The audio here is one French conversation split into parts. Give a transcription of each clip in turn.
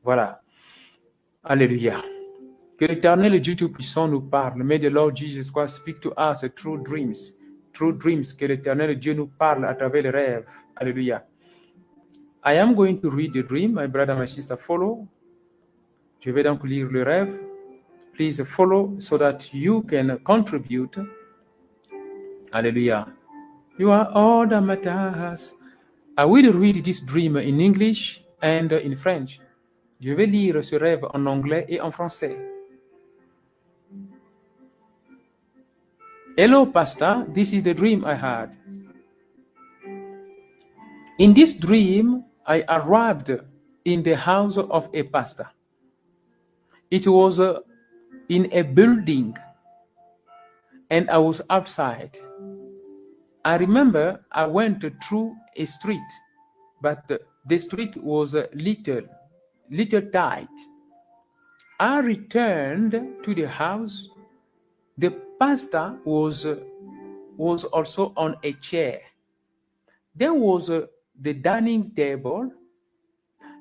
Voilà. Alléluia. Que l'Éternel Dieu Tout-Puissant nous parle. May the Lord Jesus Christ speak to us through dreams. Through dreams, que l'Éternel Dieu nous parle à travers les rêves. Alléluia. I am going to read the dream. My brother, my sister, follow. Je vais donc lire le rêve. Please follow so that you can contribute. Hallelujah. You are all that matters. I will read this dream in English and in French. Je vais lire ce rêve en anglais et en français. Hello, Pastor. This is the dream I had. In this dream, I arrived in the house of a pastor. It was in a building, and I was outside. I remember I went through a street, but the street was little tight. I returned to the house. The pastor was also on a chair. There was the dining table,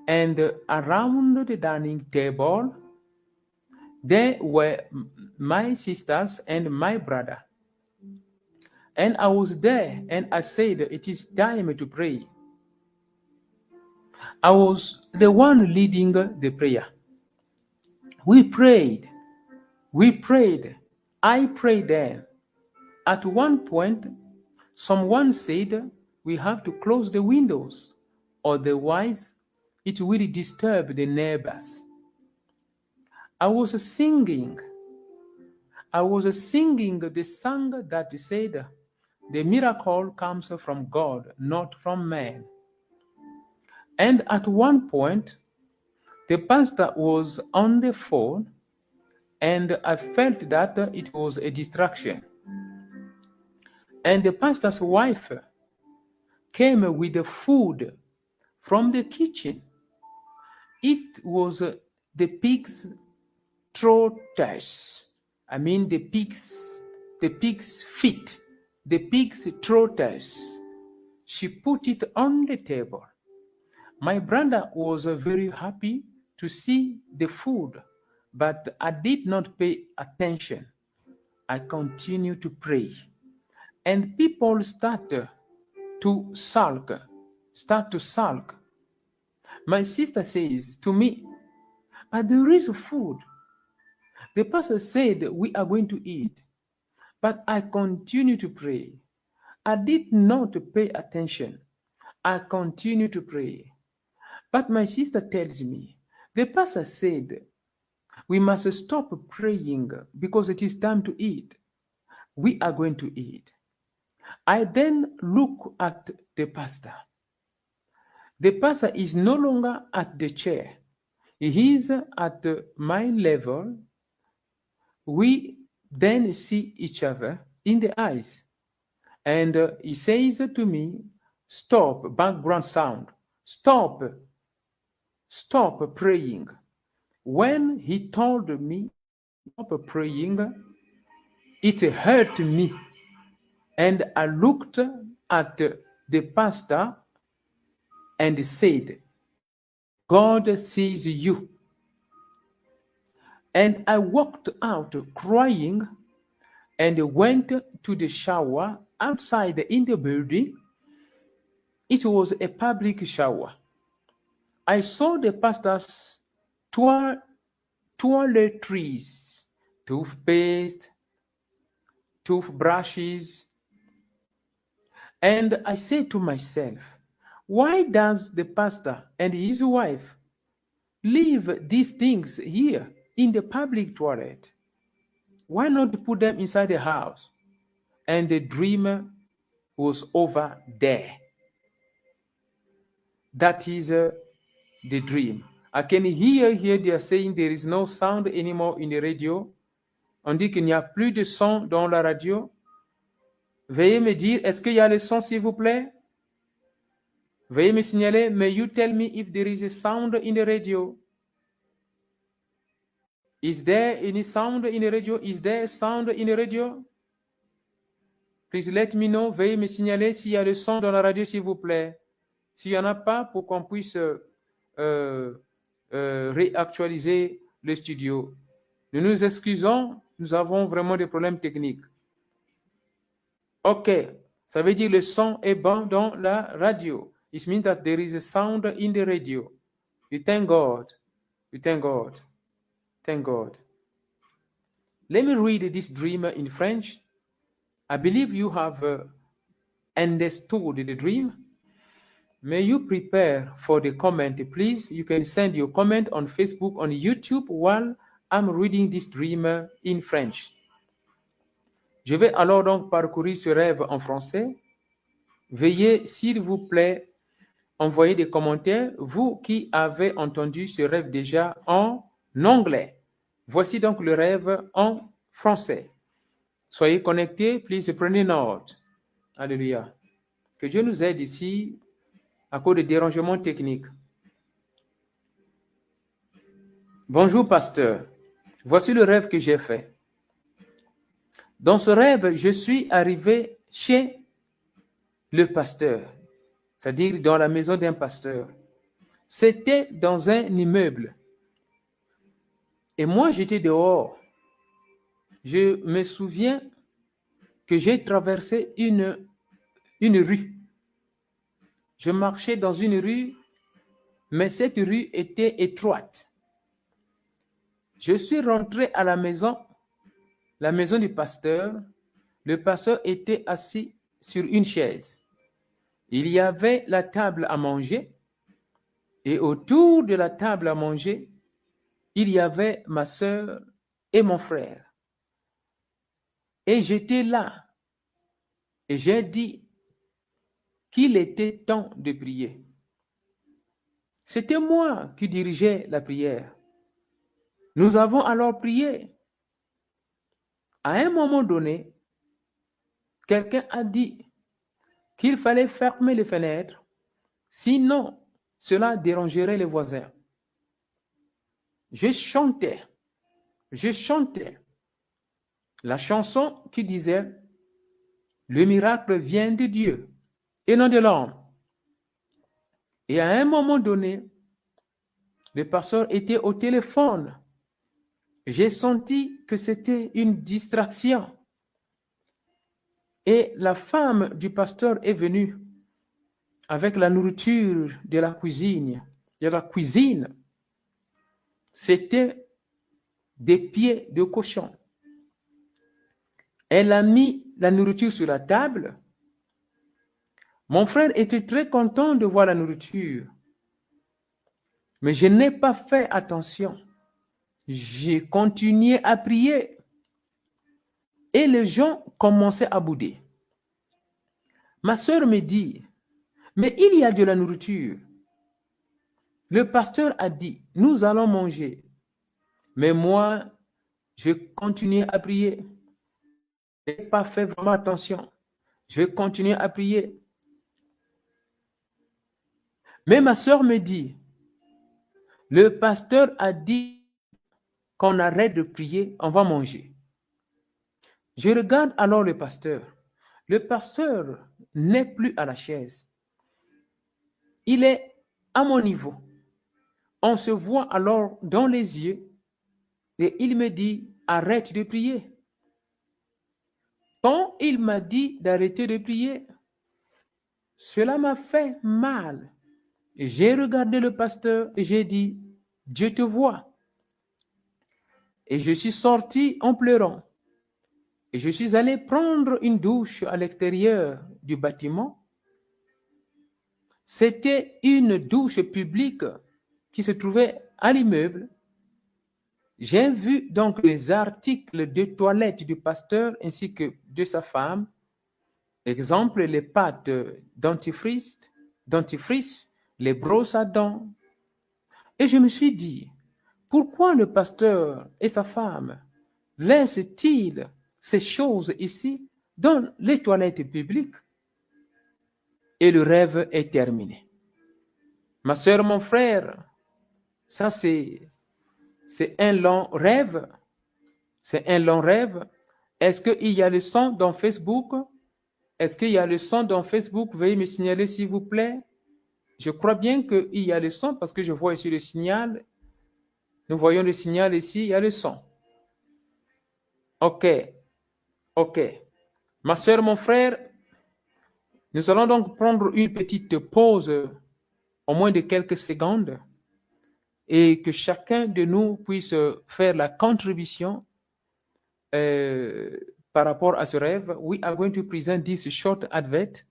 and around the dining table, there were my sisters and my brother. And I was there, and I said, it is time to pray. I was the one leading the prayer. We prayed. I prayed then. At one point, someone said, we have to close the windows, otherwise it will disturb the neighbors. I was singing the song that said, the miracle comes from God, not from man. And at one point, the pastor was on the phone, and I felt that it was a distraction. And the pastor's wife came with the food from the kitchen. It was the pig's trotters. I mean the pig's feet, the pig's trotters. She put it on the table. My brother was very happy to see the food, but I did not pay attention. I continued to pray. And people start to sulk. My sister says to me, but there is food. The pastor said we are going to eat, but I continue to pray. I did not pay attention. I continue to pray. But my sister tells me, the pastor said, we must stop praying because it is time to eat. We are going to eat. I then look at the pastor. The pastor is no longer at the chair. He is at my level. We then see each other in the eyes. And he says to me, stop, background sound. Stop praying. When he told me stop praying, it hurt me. And I looked at the pastor and said, God sees you. And I walked out crying and went to the shower outside in the building. It was a public shower. I saw the pastor's toiletries, toothpaste, toothbrushes, and I said to myself, why does the pastor and his wife leave these things here in the public toilet? Why not put them inside the house? And the dream was over there. That is the dream. I can hear here they are saying there is no sound anymore in the radio. On dit qu'il n'y a plus de son dans la radio. Veuillez me dire, est-ce qu'il y a le son, s'il vous plaît? Veuillez me signaler, may you tell me if there is a sound in the radio? Is there any sound in the radio? Is there sound in the radio? Please let me know. Veuillez me signaler s'il y a le son dans la radio, s'il vous plaît. S'il n'y en a pas, pour qu'on puisse réactualiser le studio. Nous nous excusons, nous avons vraiment des problèmes techniques. OK, ça veut dire le son est bon dans la radio. It means that there is a sound in the radio. We thank God. We thank God. Thank God. Let me read this dream in French. I believe you have understood the dream. May you prepare for the comment, please. You can send your comment on Facebook, on YouTube, while I'm reading this dream in French. Je vais alors donc parcourir ce rêve en français. Veuillez, s'il vous plaît, envoyer des commentaires, vous qui avez entendu ce rêve déjà en anglais. Voici donc le rêve en français. Soyez connectés, please, prenez note. Alléluia. Que Dieu nous aide ici à cause des dérangements techniques. Bonjour, pasteur. Voici le rêve que j'ai fait. Dans ce rêve, je suis arrivé chez le pasteur, c'est-à-dire dans la maison d'un pasteur. C'était dans un immeuble. Et moi, j'étais dehors. Je me souviens que j'ai traversé une rue. Je marchais dans une rue, mais cette rue était étroite. Je suis rentré à la maison du pasteur. Le pasteur était assis sur une chaise. Il y avait la table à manger et autour de la table à manger, il y avait ma sœur et mon frère. Et j'étais là et j'ai dit qu'il était temps de prier. C'était moi qui dirigeais la prière. Nous avons alors prié. À un moment donné, quelqu'un a dit qu'il fallait fermer les fenêtres, sinon cela dérangerait les voisins. Je chantais la chanson qui disait « Le miracle vient de Dieu et non de l'homme ». Et à un moment donné, le pasteur était au téléphone. J'ai senti que c'était une distraction. Et la femme du pasteur est venue avec la nourriture de la cuisine. C'était des pieds de cochon. Elle a mis la nourriture sur la table. Mon frère était très content de voir la nourriture. Mais je n'ai pas fait attention. J'ai continué à prier. Et les gens commençaient à bouder. Ma sœur me dit, mais il y a de la nourriture. Le pasteur a dit, nous allons manger. Mais moi, je continuais à prier. Je n'ai pas fait vraiment attention. Je continuais à prier. Mais ma sœur me dit, le pasteur a dit qu'on arrête de prier, on va manger. Je regarde alors le pasteur. Le pasteur n'est plus à la chaise. Il est à mon niveau. On se voit alors dans les yeux et il me dit, arrête de prier. Quand il m'a dit d'arrêter de prier, cela m'a fait mal. Et j'ai regardé le pasteur et j'ai dit, Dieu te voit. Et je suis sorti en pleurant. Et je suis allé prendre une douche à l'extérieur du bâtiment. C'était une douche publique qui se trouvait à l'immeuble. J'ai vu donc les articles de toilette du pasteur ainsi que de sa femme. Exemple, les pâtes dentifrice, les brosses à dents. Et je me suis dit, pourquoi le pasteur et sa femme laissent-ils ces choses ici dans les toilettes publiques? Et le rêve est terminé. Ma soeur, mon frère, ça c'est un long rêve. C'est un long rêve. Est-ce qu'il y a le son dans Facebook? Est-ce qu'il y a le son dans Facebook? Veuillez me signaler s'il vous plaît. Je crois bien qu'il y a le son parce que je vois ici le signal. Nous voyons le signal ici, il y a le son. OK. OK. Ma soeur, mon frère, nous allons donc prendre une petite pause, au moins de quelques secondes, et que chacun de nous puisse faire la contribution par rapport à ce rêve. We are going to present this short advert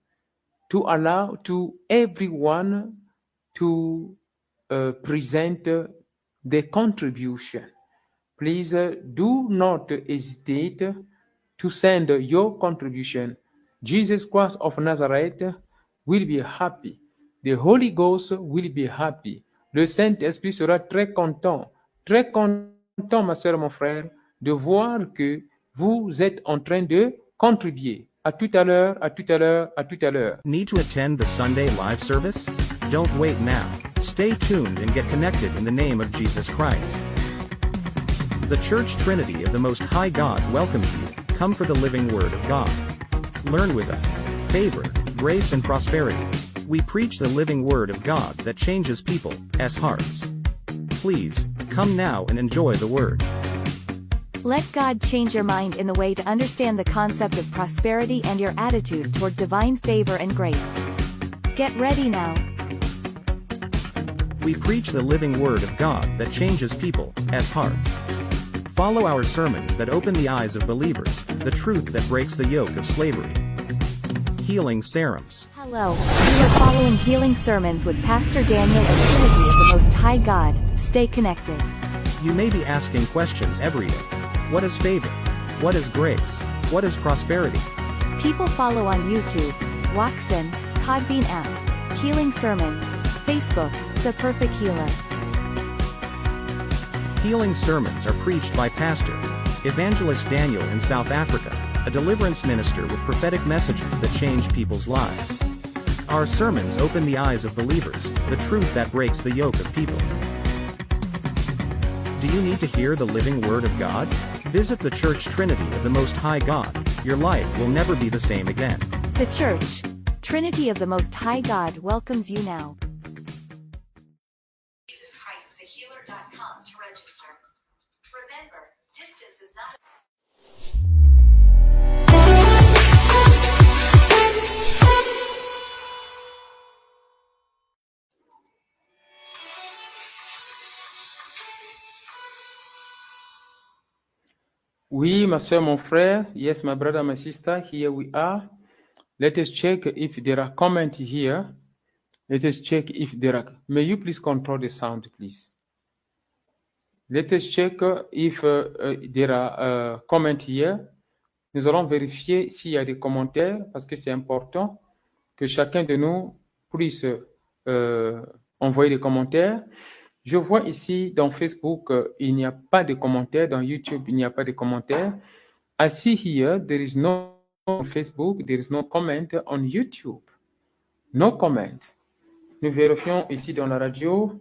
to allow to everyone to present the contribution. Please do not hesitate to send your contribution. Jesus Christ of Nazareth will be happy. The Holy Ghost will be happy. Le Saint-Esprit sera très content, ma soeur, mon frère, de voir que vous êtes en train de contribuer. À tout à l'heure, à tout à l'heure, à tout à l'heure. Need to attend the Sunday live service? Don't wait now. Stay tuned and get connected in the name of Jesus Christ. The Church Trinity of the Most High God welcomes you. Come for the living Word of God. Learn with us. Favor, grace and prosperity. We preach the living Word of God that changes people's hearts. Please, come now and enjoy the Word. Let God change your mind in the way to understand the concept of prosperity and your attitude toward divine favor and grace. Get ready now. We preach the living Word of God that changes people's hearts. Follow our sermons that open the eyes of believers, the truth that breaks the yoke of slavery. Healing Sermons. Hello, you are following Healing Sermons with Pastor Daniel and Timothy of the Most High God. Stay connected. You may be asking questions every day. What is favor? What is grace? What is prosperity? People follow on YouTube, Waxen, Podbean app, Healing Sermons, Facebook, The Perfect Healer. Healing sermons are preached by Pastor Evangelist Daniel in South Africa, a deliverance minister with prophetic messages that change people's lives. Our sermons open the eyes of believers, the truth that breaks the yoke of people. Do you need to hear the living Word of God? Visit the Church Trinity of the Most High God. Your life will never be the same again. The Church Trinity of the Most High God welcomes you now. JesusChristTheHealer.com to register. Remember, distance is not Oui, ma soeur, mon frère. Yes, my brother, my sister. Here we are. Let us check if there are comments here. Let us check if there are. May you please control the sound, please. Let us check if there are comments here. Nous allons vérifier s'il y a des commentaires parce que c'est important que chacun de nous puisse envoyer des commentaires. Je vois ici dans Facebook, il n'y a pas de commentaires. Dans YouTube, il n'y a pas de commentaires. I see here, there is no on Facebook, there is no comment on YouTube. No comment. Nous vérifions ici dans la radio.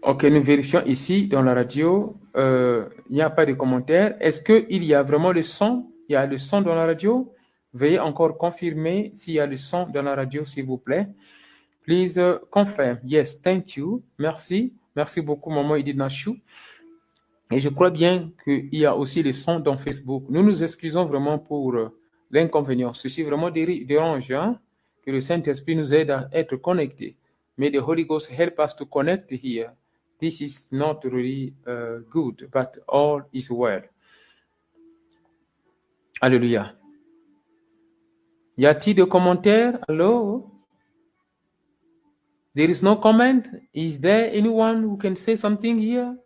Ok, nous vérifions ici dans la radio. Il n'y a pas de commentaires. Est-ce qu'il y a vraiment le son? Il y a le son dans la radio? Veuillez encore confirmer s'il y a le son dans la radio, s'il vous plaît. Please confirm. Yes, thank you. Merci. Merci beaucoup, maman Idinachou. Et je crois bien qu'il y a aussi le son dans Facebook. Nous nous excusons vraiment pour l'inconvénient. Ceci vraiment dérange, hein? Que le Saint-Esprit nous aide à être connectés. May the Holy Ghost help us to connect here. This is not really good, but all is well. Alléluia. Y a-t-il de commentaires? Hello? There is no comment? Is there anyone who can say something here?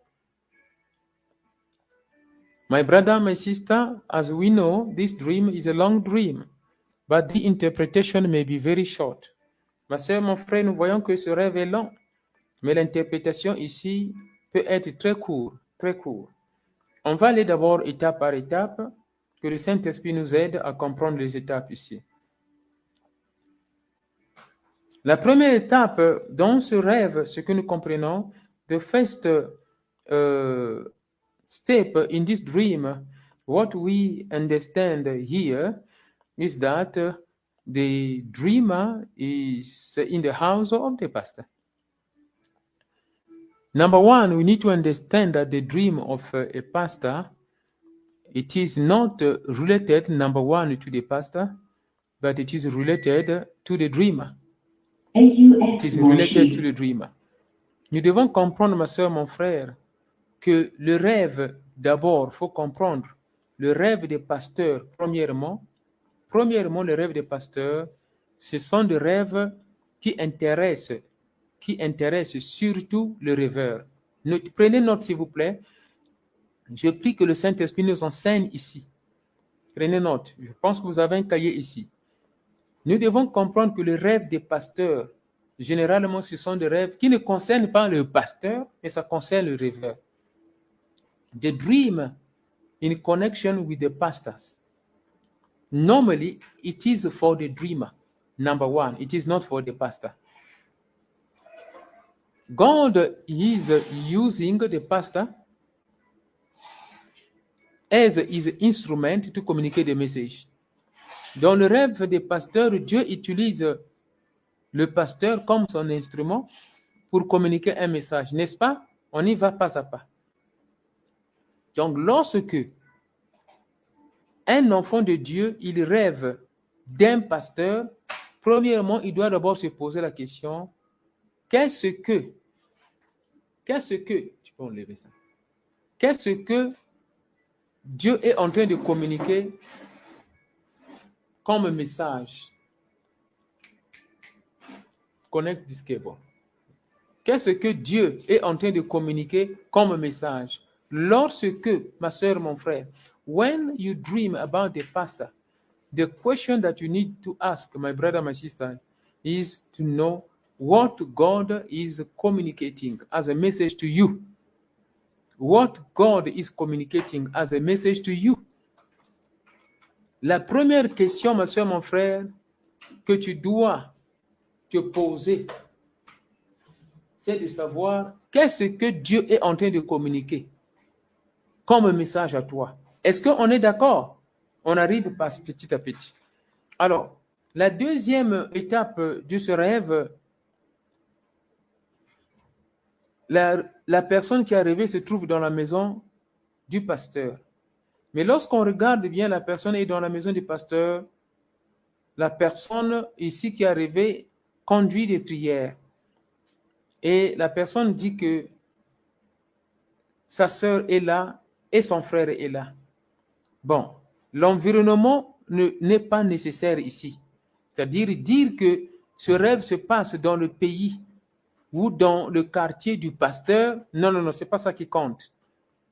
My brother, my sister, as we know, this dream is a long dream, but the interpretation may be very short. Ma sœur, mon frère, nous voyons que ce rêve est long, mais l'interprétation ici peut être très court, très court. On va aller d'abord étape par étape, que le Saint-Esprit nous aide à comprendre les étapes ici. La première étape dans ce rêve, ce que nous comprenons, the first step in this dream, what we understand here is that the dreamer is in the house of the pastor. Number one, we need to understand that the dream of a pastor, it is not related, number one, to the pastor, but it is related to the dreamer. It is related to the dreamer. Nous devons comprendre, ma soeur, mon frère, que le rêve, d'abord, il faut comprendre, le rêve des pasteurs, premièrement, les rêves des pasteurs, ce sont des rêves qui intéressent surtout le rêveur. Prenez note, s'il vous plaît. Je prie que le Saint-Esprit nous enseigne ici. Prenez note. Je pense que vous avez un cahier ici. Nous devons comprendre que les rêves des pasteurs, généralement, ce sont des rêves qui ne concernent pas le pasteur, mais ça concerne le rêveur. The dream in connection with the pastors. Normally, it is for the dreamer. Number one, it is not for the pastor. God is using the pastor as his instrument to communicate the message. Dans le rêve des pasteurs, Dieu utilise le pasteur comme son instrument pour communiquer un message, n'est-ce pas? On y va pas à pas. Donc, lorsque un enfant de Dieu, il rêve d'un pasteur, premièrement, il doit d'abord se poser la question, qu'est-ce que Dieu est en train de communiquer comme message? Connect this cable. Qu'est-ce que Dieu est en train de communiquer comme message? Lorsque, ma soeur, mon frère, when you dream about the pastor, the question that you need to ask, my brother, my sister, is to know what God is communicating as a message to you. What God is communicating as a message to you. La première question, ma soeur, mon frère, que tu dois te poser, c'est de savoir qu'est-ce que Dieu est en train de communiquer comme message à toi. Est-ce qu'on est d'accord? On arrive petit à petit. Alors, la deuxième étape de ce rêve, la personne qui est rêvé se trouve dans la maison du pasteur. Mais lorsqu'on regarde bien, la personne est dans la maison du pasteur. La personne ici qui a rêvé conduit des prières. Et la personne dit que sa sœur est là et son frère est là. Bon, l'environnement n'est pas nécessaire ici. C'est-à-dire dire que ce rêve se passe dans le pays ou dans le quartier du pasteur. Non, ce n'est pas ça qui compte.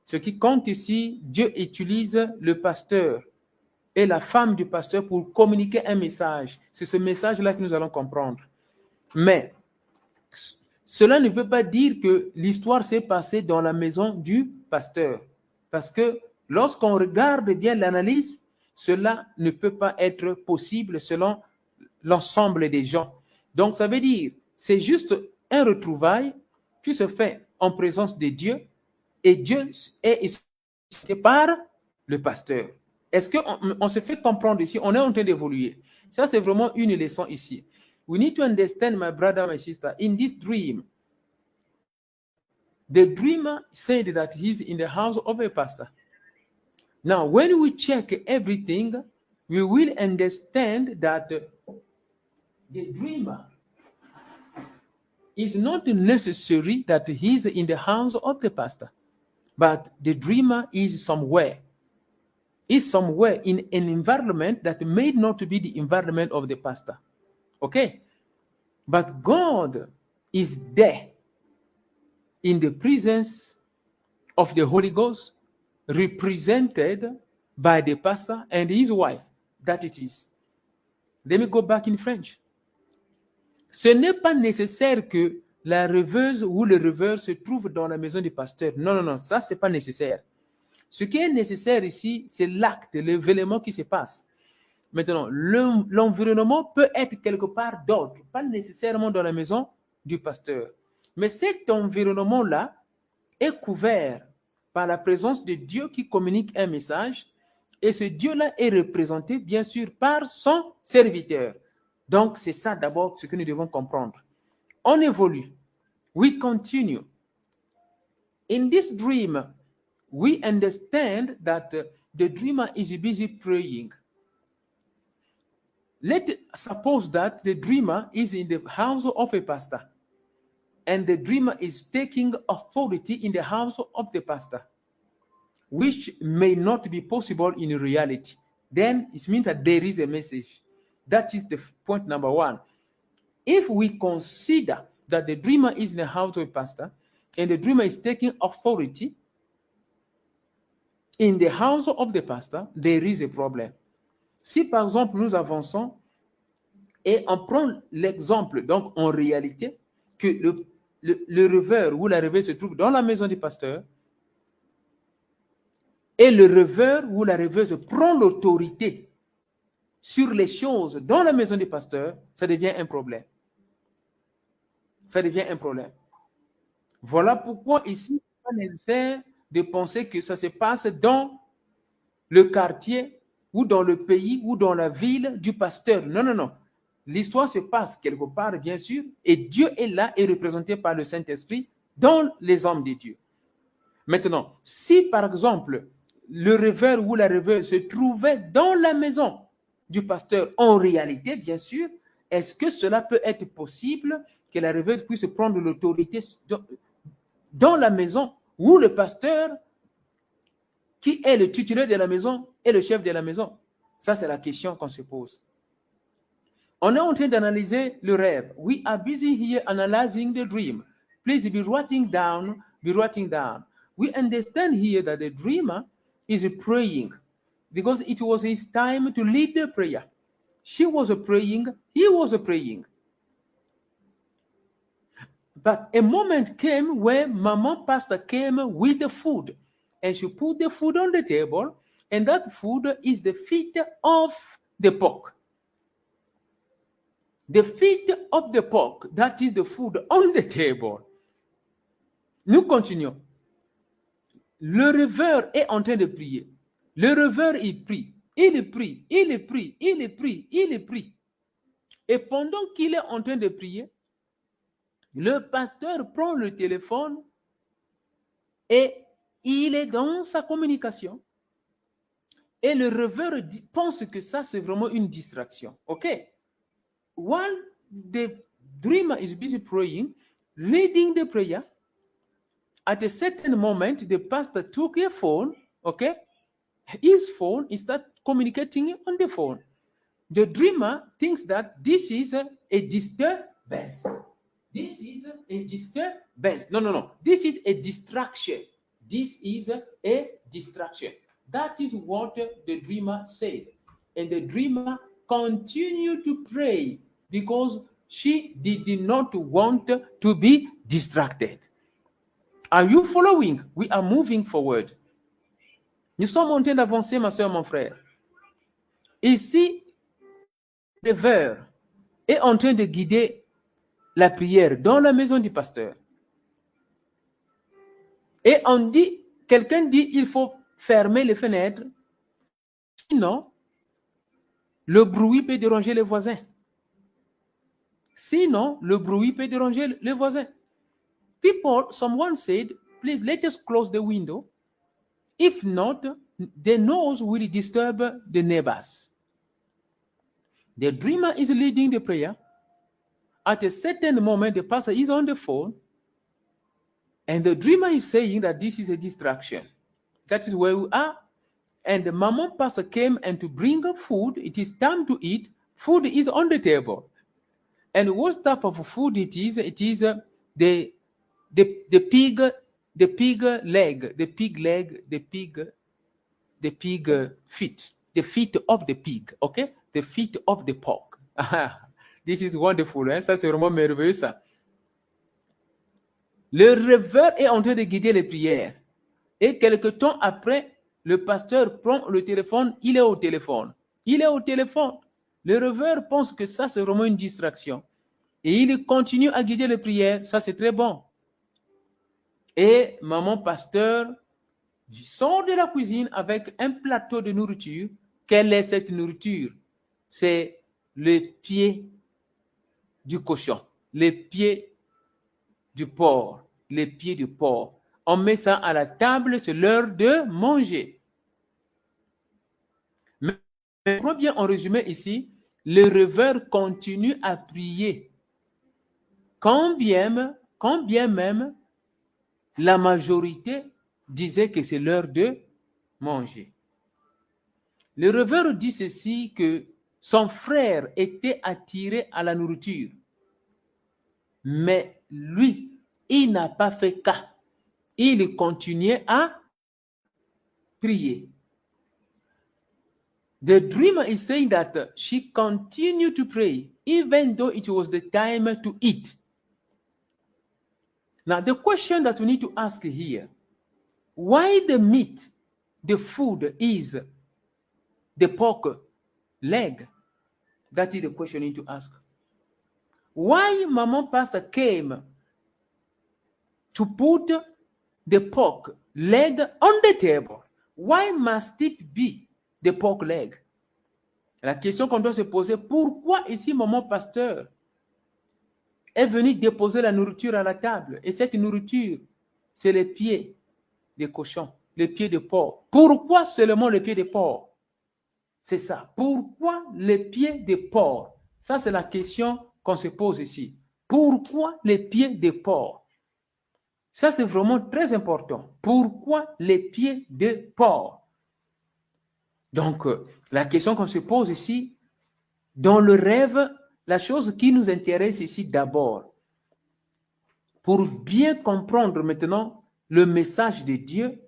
Ce qui compte ici, Dieu utilise le pasteur et la femme du pasteur pour communiquer un message. C'est ce message-là que nous allons comprendre. Mais cela ne veut pas dire que l'histoire s'est passée dans la maison du pasteur. Parce que lorsqu'on regarde bien l'analyse, cela ne peut pas être possible selon l'ensemble des gens. Donc, ça veut dire, c'est juste un retrouvaille qui se fait en présence de Dieu et Dieu est par le pasteur. Est-ce qu'on se fait comprendre ici? On est en train d'évoluer. Ça, c'est vraiment une leçon ici. We need to understand, my brother, my sister, in this dream, the dreamer said that he's in the house of a pastor. Now, when we check everything, we will understand that the dreamer is not necessary that he's in the house of the pastor, but the dreamer is somewhere in an environment that may not be the environment of the pastor. Okay? But God is there in the presence of the Holy Ghost, represented by the pastor and his wife. That it is. Let me go back in French. Ce n'est pas nécessaire que la rêveuse ou le rêveur se trouve dans la maison du pasteur. Non, ça, c'est pas nécessaire. Ce qui est nécessaire ici, c'est l'acte, l'événement qui se passe. Maintenant, l'environnement peut être quelque part d'autre, pas nécessairement dans la maison du pasteur. Mais cet environnement-là est couvert par la présence de Dieu qui communique un message, et ce Dieu-là est représenté, bien sûr, par son serviteur. Donc, c'est ça d'abord ce que nous devons comprendre. On évolue. We continue. In this dream, we understand that the dreamer is busy praying. Let's suppose that the dreamer is in the house of a pastor, and the dreamer is taking authority in the house of the pastor, which may not be possible in reality. Then it means that there is a message. That is the point number one. If we consider that the dreamer is in the house of a pastor, and the dreamer is taking authority in the house of the pastor, there is a problem. Si par exemple nous avançons et on prend l'exemple, donc en réalité, que le rêveur ou la rêveuse se trouve dans la maison du pasteur, et le rêveur ou la rêveuse prend l'autorité sur les choses dans la maison du pasteur, ça devient un problème. Ça devient un problème. Voilà pourquoi ici, il n'est pas nécessaire de penser que ça se passe dans le quartier ou dans le pays ou dans la ville du pasteur. Non, non, non. L'histoire se passe quelque part, bien sûr, et Dieu est là et représenté par le Saint-Esprit dans les hommes de Dieu. Maintenant, si par exemple, le rêveur ou la rêveuse se trouvait dans la maison du pasteur, en réalité, bien sûr, est-ce que cela peut être possible que la rêveuse puisse prendre l'autorité dans la maison où le pasteur, qui est le titulaire de la maison, est le chef de la maison? Ça, c'est la question qu'on se pose. On est en train d'analyser le rêve. We are busy here analyzing the dream. Please be writing down, be writing down. We understand here that the dreamer is praying because it was his time to lead the prayer. She was praying, he was praying. But a moment came where Mama Pastor came with the food, and she put the food on the table, and that food is the feet of the pork. The feet of the pork, that is the food on the table. Nous continuons. Le rêveur est en train de prier. Le rêveur, il prie. Il prie, il prie, il prie, il prie. Et pendant qu'il est en train de prier, le pasteur prend le téléphone et il est dans sa communication. Et le rêveur pense que ça, c'est vraiment une distraction. OK? While the dreamer is busy praying, leading the prayer, at a certain moment, the pastor took a phone, okay? His phone, he started communicating on the phone. The dreamer thinks that this is a disturbance. This is a disturbance. No, no, no. This is a distraction. This is a distraction. That is what the dreamer said. And the dreamer continued to pray because she did not want to be distracted. Are you following? We are moving forward. Nous sommes en train d'avancer, ma soeur, mon frère. Ici, le rêveur est en train de guider la prière dans la maison du pasteur. Et on dit, quelqu'un dit, il faut fermer les fenêtres. Sinon, le bruit peut déranger les voisins. Sinon, le bruit peut déranger les voisins. Someone said, please let us close the window. If not, the noise will disturb the neighbors. The dreamer is leading the prayer. At a certain moment, the pastor is on the phone, and the dreamer is saying that this is a distraction. That is where we are. And the mama pastor came and to bring food. It is time to eat. Food is on the table. And what type of food it is? It is the pig leg, the pig feet, the feet of the pig, okay? The feet of the pork. This is wonderful, hein? Ça c'est vraiment merveilleux ça. Le rêveur est en train de guider les prières. Et quelque temps après, le pasteur prend le téléphone, il est au téléphone. Il est au téléphone. Le rêveur pense que ça c'est vraiment une distraction. Et il continue à guider les prières, ça c'est très bon. Et maman pasteur sort de la cuisine avec un plateau de nourriture. Quelle est cette nourriture? C'est le pied du cochon, les pieds du porc, les pieds du porc. On met ça à la table, c'est l'heure de manger. Mais bien en résumé ici, le rêveur continue à prier. Quand bien même la majorité disait que c'est l'heure de manger. Le rêveur dit ceci, que son frère était attiré à la nourriture. Mais lui, il n'a pas fait cas. Il continuait à prier. The dreamer is saying that she continued to pray even though it was the time to eat. Now, the question that we need to ask here, why the meat, the food is the pork leg? That is the question you need to ask. Why Maman Pastor came to put the pork leg on the table? Why must it be the pork leg? La question qu'on doit se poser, pourquoi ici Maman Pasteur est venu déposer la nourriture à la table? Et cette nourriture, c'est les pieds des cochons, les pieds de porc. Pourquoi seulement les pieds de porc? C'est ça. Pourquoi les pieds de porc? Ça, c'est la question qu'on se pose ici. Pourquoi les pieds de porc? Ça, c'est vraiment très important. Pourquoi les pieds de porc? Donc, la question qu'on se pose ici, dans le rêve, la chose qui nous intéresse ici d'abord, pour bien comprendre maintenant le message de Dieu,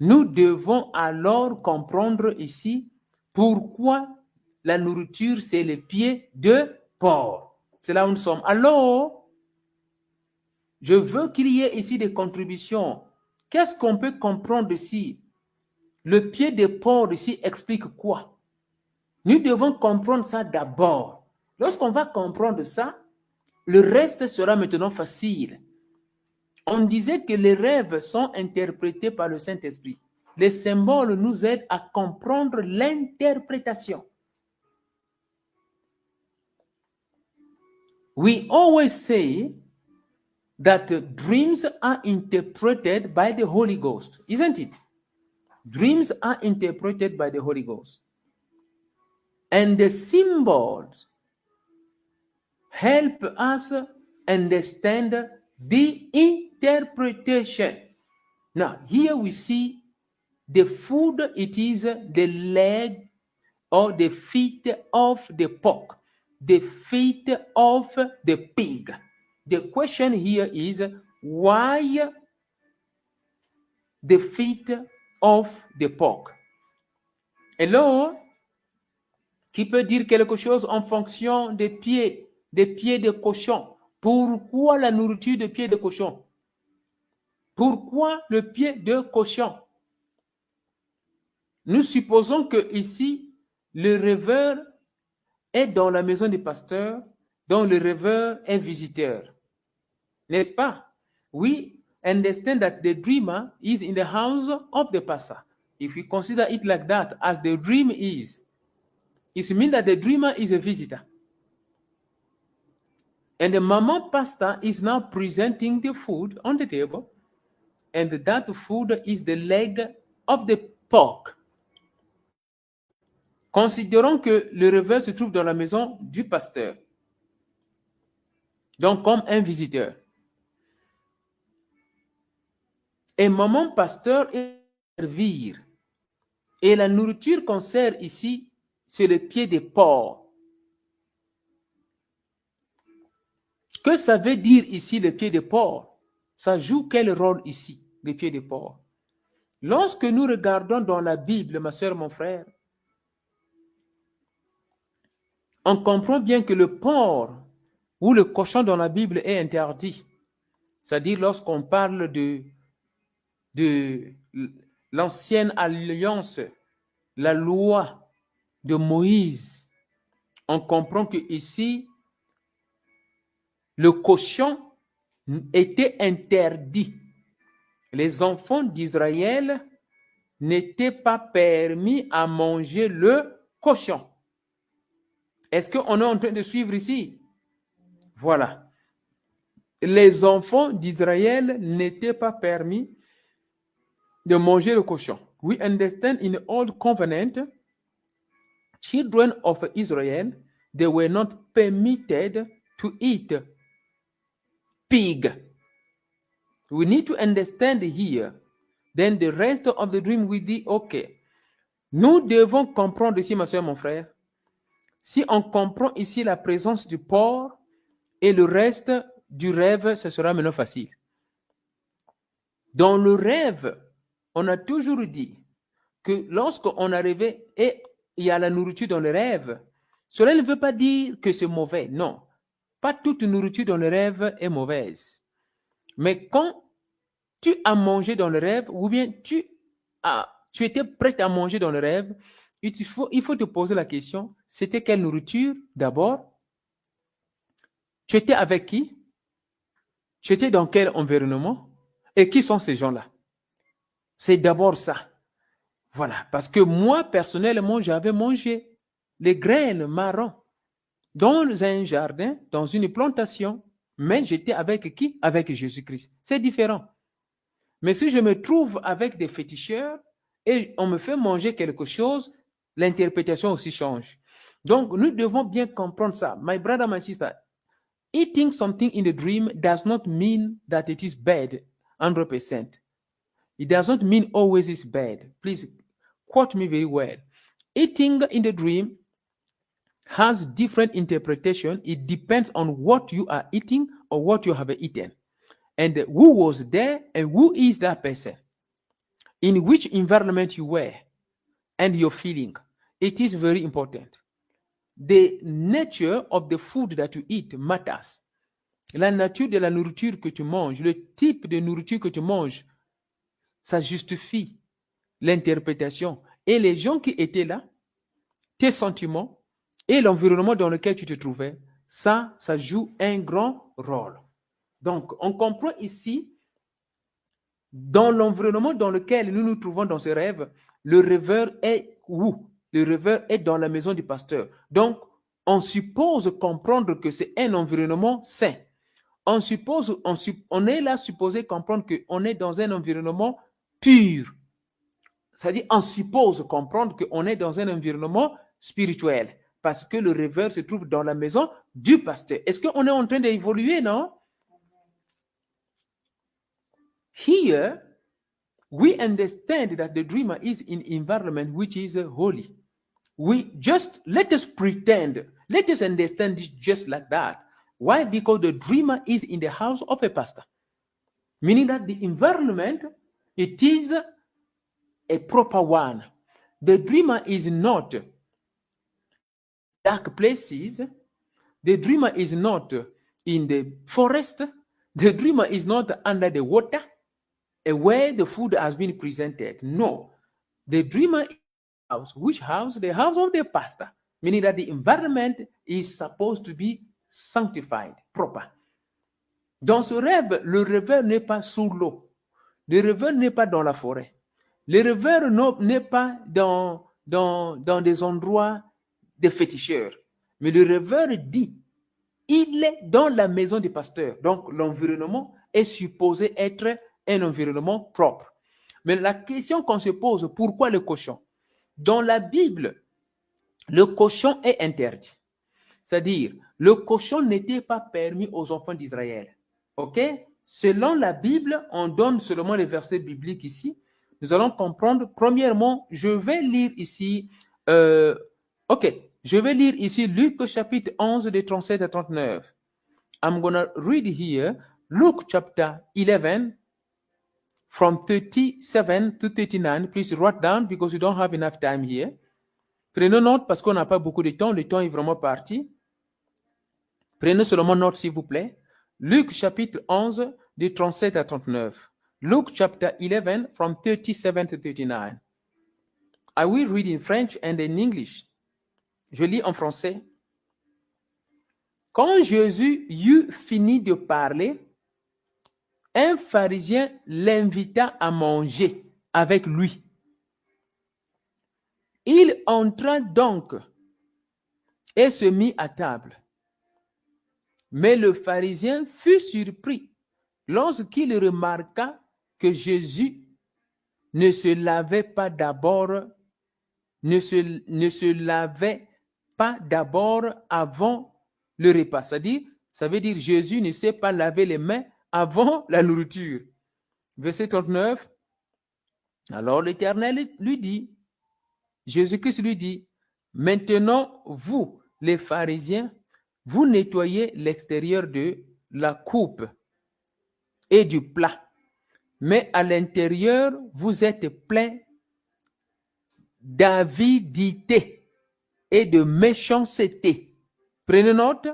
nous devons alors comprendre ici pourquoi la nourriture, c'est les pieds de porc. C'est là où nous sommes. Alors, je veux qu'il y ait ici des contributions. Qu'est-ce qu'on peut comprendre ici? Le pied de porc ici explique quoi? Nous devons comprendre ça d'abord. Lorsqu'on va comprendre ça, le reste sera maintenant facile. On disait que les rêves sont interprétés par le Saint-Esprit. Les symboles nous aident à comprendre l'interprétation. We always say that dreams are interpreted by the Holy Ghost, isn't it? Dreams are interpreted by the Holy Ghost. And the symbols help us understand the interpretation. Now, here we see the food, it is the leg or the feet of the pork, the feet of the pig. The question here is, why the feet of the pork? Alors, qui peut dire quelque chose en fonction des pieds de cochon? Pourquoi la nourriture de pieds de cochon? Pourquoi le pied de cochon? Nous supposons que ici, le rêveur est dans la maison du pasteur, dont le rêveur est visiteur. N'est-ce pas? We understand that the dreamer is in the house of the pastor. If we consider it like that, as the dream is, it means that the dreamer is a visitor. And the Maman Pastor is now presenting the food on the table, and that food is the leg of the pork. Considérons que le rêveur se trouve dans la maison du pasteur, donc comme un visiteur. Et Maman Pasteur est servir. Et la nourriture qu'on sert ici, c'est le pied de porc. Que ça veut dire ici le pied de porc? Ça joue quel rôle ici, le pied de porc? Lorsque nous regardons dans la Bible, ma soeur, mon frère, on comprend bien que le porc ou le cochon dans la Bible est interdit. C'est-à-dire lorsqu'on parle de l'ancienne alliance, la loi de Moïse, on comprend que ici, le cochon était interdit. Les enfants d'Israël n'étaient pas permis à manger le cochon. Est-ce qu'on est en train de suivre ici? Voilà. Les enfants d'Israël n'étaient pas permis de manger le cochon. We understand in the Old Covenant, children of Israel, they were not permitted to eat pig. We need to understand here. Then the rest of the dream we dit, ok. Nous devons comprendre ici, ma soeur, mon frère, si on comprend ici la présence du porc et le reste du rêve, ce sera maintenant facile. Dans le rêve, on a toujours dit que lorsqu'on est rêvé et il y a la nourriture dans le rêve, cela ne veut pas dire que c'est mauvais. Non, pas toute nourriture dans le rêve est mauvaise. Mais quand tu as mangé dans le rêve, ou bien tu étais prêt à manger dans le rêve, il faut te poser la question, c'était quelle nourriture d'abord? Tu étais avec qui? Tu étais dans quel environnement? Et qui sont ces gens-là? C'est d'abord ça. Voilà, parce que moi, personnellement, j'avais mangé les graines marron dans un jardin, dans une plantation, mais j'étais avec qui? Avec Jésus-Christ. C'est différent. Mais si je me trouve avec des féticheurs et on me fait manger quelque chose, l'interprétation aussi change. Donc, nous devons bien comprendre ça. My brother, my sister, eating something in the dream does not mean that it is bad 100%. It doesn't mean always it's bad. Please quote me very well. Eating in the dream has different interpretation. It depends on what you are eating or what you have eaten. And who was there and who is that person? In which environment you were and your feeling. It is very important. The nature of the food that you eat matters. La nature de la nourriture que tu manges, le type de nourriture que tu manges, ça justifie l'interprétation. Et les gens qui étaient là, tes sentiments et l'environnement dans lequel tu te trouvais, ça joue un grand rôle. Donc, on comprend ici, dans l'environnement dans lequel nous nous trouvons dans ce rêve, le rêveur est où? Le rêveur est dans la maison du pasteur. Donc, on suppose comprendre que c'est un environnement sain. On est là supposé comprendre qu'on est dans un environnement pur. C'est-à-dire, on suppose comprendre qu'on est dans un environnement spirituel parce que le rêveur se trouve dans la maison du pasteur. Est-ce qu'on est en train d'évoluer, non? Here, we understand that the dreamer is in environment which is holy. Let us pretend, let us understand this just like that. Why? Because the dreamer is in the house of a pastor. Meaning that the environment, it is a proper one. The dreamer is not dark places. The dreamer is not in the forest. The dreamer is not under the water, where the food has been presented. No. The dreamer is house. Which house? The house of the pastor. Meaning that the environment is supposed to be sanctified, proper. Dans ce rêve, le rêveur n'est pas sous l'eau. Le rêveur n'est pas dans la forêt. Le rêveur n'est pas dans des endroits de féticheurs. Mais le rêveur dit, il est dans la maison du pasteur. Donc, l'environnement est supposé être un environnement propre. Mais la question qu'on se pose, pourquoi le cochon? Dans la Bible, le cochon est interdit. C'est-à-dire, le cochon n'était pas permis aux enfants d'Israël. OK? Selon la Bible, on donne seulement les versets bibliques ici. Nous allons comprendre. Premièrement, je vais lire ici, je vais lire ici Luc chapitre 11, de 37 à 39. I'm going to read here Luke chapter 11, from 37 to 39. Please write down because you don't have enough time here. Prenez note parce qu'on n'a pas beaucoup de temps. Le temps est vraiment parti. Prenez seulement note, s'il vous plaît. Luc chapitre 11, de 37 à 39. Luke chapter 11, from 37 to 39. I will read in French and in English. Je lis en français. Quand Jésus eut fini de parler, un pharisien l'invita à manger avec lui. Il entra donc et se mit à table. Mais le pharisien fut surpris lorsqu'il remarqua que Jésus ne se lavait pas d'abord, ne se lavait pas d'abord avant le repas. C'est-à-dire, ça veut dire Jésus ne sait pas laver les mains avant la nourriture. Verset 39. Alors l'Éternel lui dit, Jésus-Christ lui dit, maintenant vous, les pharisiens, vous nettoyez l'extérieur de la coupe et du plat, mais à l'intérieur, vous êtes pleins d'avidité et de méchanceté. Prenez note,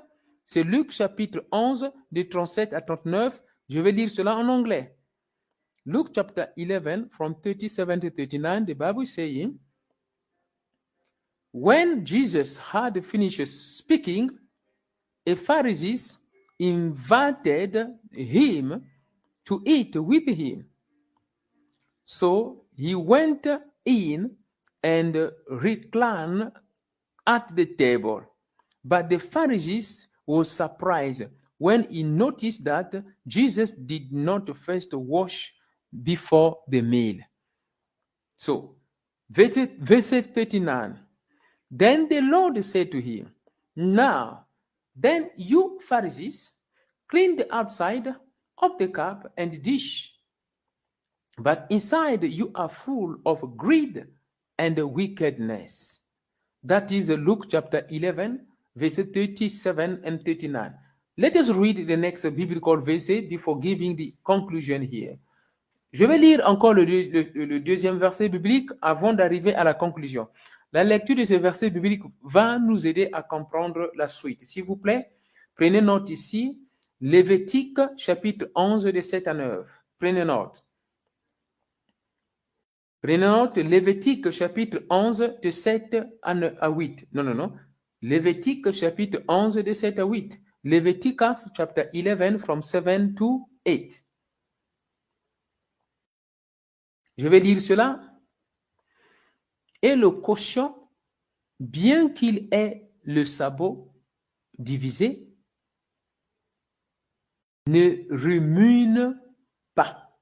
c'est Luc chapitre 11, de 37 à 39. Je vais lire cela en anglais. Luke chapter 11, from 37 to 39, the Bible is saying, when Jesus had finished speaking, a Pharisee invited him to eat with him. So he went in and reclined at the table. But the Pharisees was surprised when he noticed that Jesus did not first wash before the meal. So, verse 39. Then the Lord said to him, now, then you Pharisees clean the outside of the cup and dish, but inside you are full of greed and wickedness. That is Luke chapter 11, verses 37 and 39. Let us read the next biblical verse before giving the conclusion here. Je vais lire encore le deuxième verset biblique avant d'arriver à la conclusion. La lecture de ce verset biblique va nous aider à comprendre la suite. S'il vous plaît, prenez note ici, Lévitique chapitre 11 de 7 à 9. Prenez note. Prenez note, Lévitique chapitre 11 de 7 à 8. Non. Lévitique chapitre 11 de 7 à 8. Leviticus chapter 11 from 7 to 8. Je vais lire cela. Et le cochon, bien qu'il ait le sabot divisé, ne rumine pas.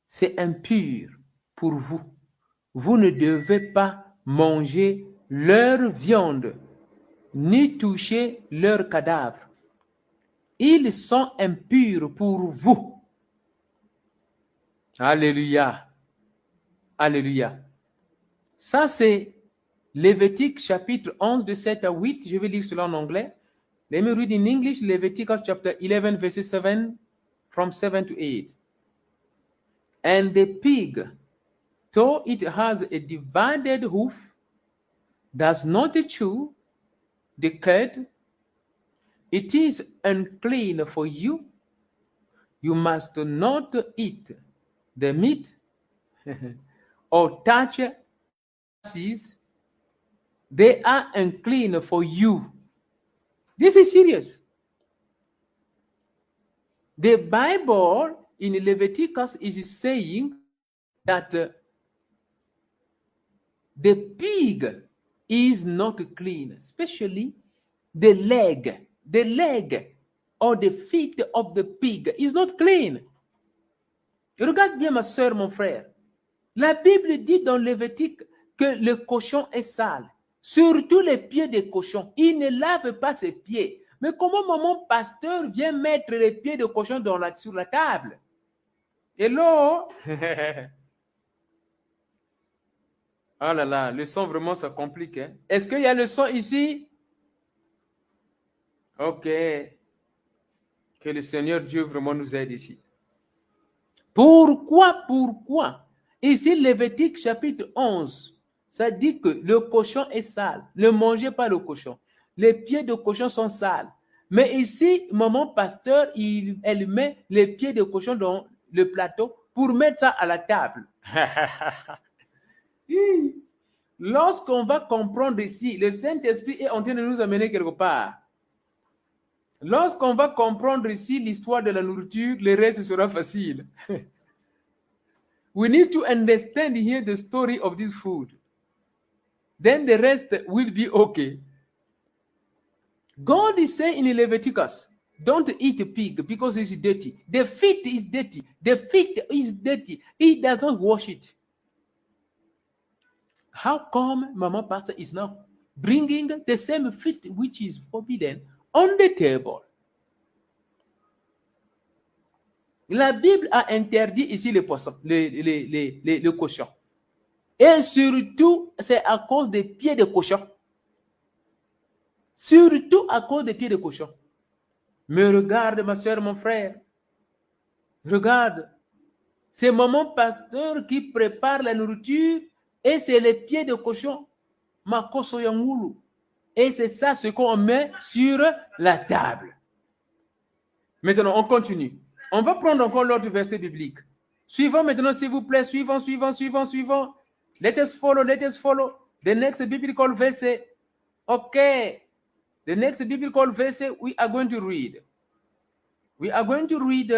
C'est impur pour vous. Vous ne devez pas manger leur viande, ni toucher leurs cadavres. Ils sont impurs pour vous. Alléluia. Alléluia. Ça, c'est Lévitique chapitre 11 de 7 à 8. Je vais lire cela en anglais. Let me read in English, Leviticus chapter 11, verses 7, from 7 to 8. And the pig, though it has a divided hoof, does not chew the cud, it is unclean for you. You must not eat the meat or touch asses. They are unclean for you. This is serious. The Bible in Leviticus is saying that the pig is not clean, especially the leg or the feet of the pig is not clean. Regarde bien ma soeur, mon frère. La Bible dit dans Lévitique que le cochon est sale. Surtout les pieds des cochons. Il ne lave pas ses pieds. Mais comment mon pasteur vient mettre les pieds de cochon sur la table? Hello? Oh là là, le son vraiment ça complique. Hein? Est-ce qu'il y a le son ici? Ok. Que le Seigneur Dieu vraiment nous aide ici. Pourquoi? Ici, Lévitique chapitre 11, ça dit que le cochon est sale. Ne mangez pas le cochon. Les pieds de cochon sont sales. Mais ici, maman pasteur, elle met les pieds de cochon dans le plateau pour mettre ça à la table. Lorsqu'on va comprendre ici, le Saint-Esprit est en train de nous amener quelque part. Lorsqu'on va comprendre ici l'histoire de la nourriture, le reste sera facile. We need to understand here the story of this food. Then the rest will be okay. God is saying in Leviticus don't eat pig because it's dirty. The feet is dirty. The feet is dirty. He does not wash it. How come Mama Pastor is now bringing the same feet which is forbidden on the table? La Bible a interdit ici le poisson, le cochon. Et surtout, c'est à cause des pieds de cochon. Surtout à cause des pieds de cochon. Mais regarde, ma soeur, mon frère. Regarde. C'est Maman Pasteur qui prépare la nourriture et c'est les pieds de cochon. Makoso Yangulu. Et c'est ça ce qu'on met sur la table. Maintenant, on continue. On va prendre encore l'autre verset biblique. Suivons maintenant, s'il vous plaît. Suivons. Let us follow. The next biblical verse. Okay. The next biblical verse we are going to read. We are going to read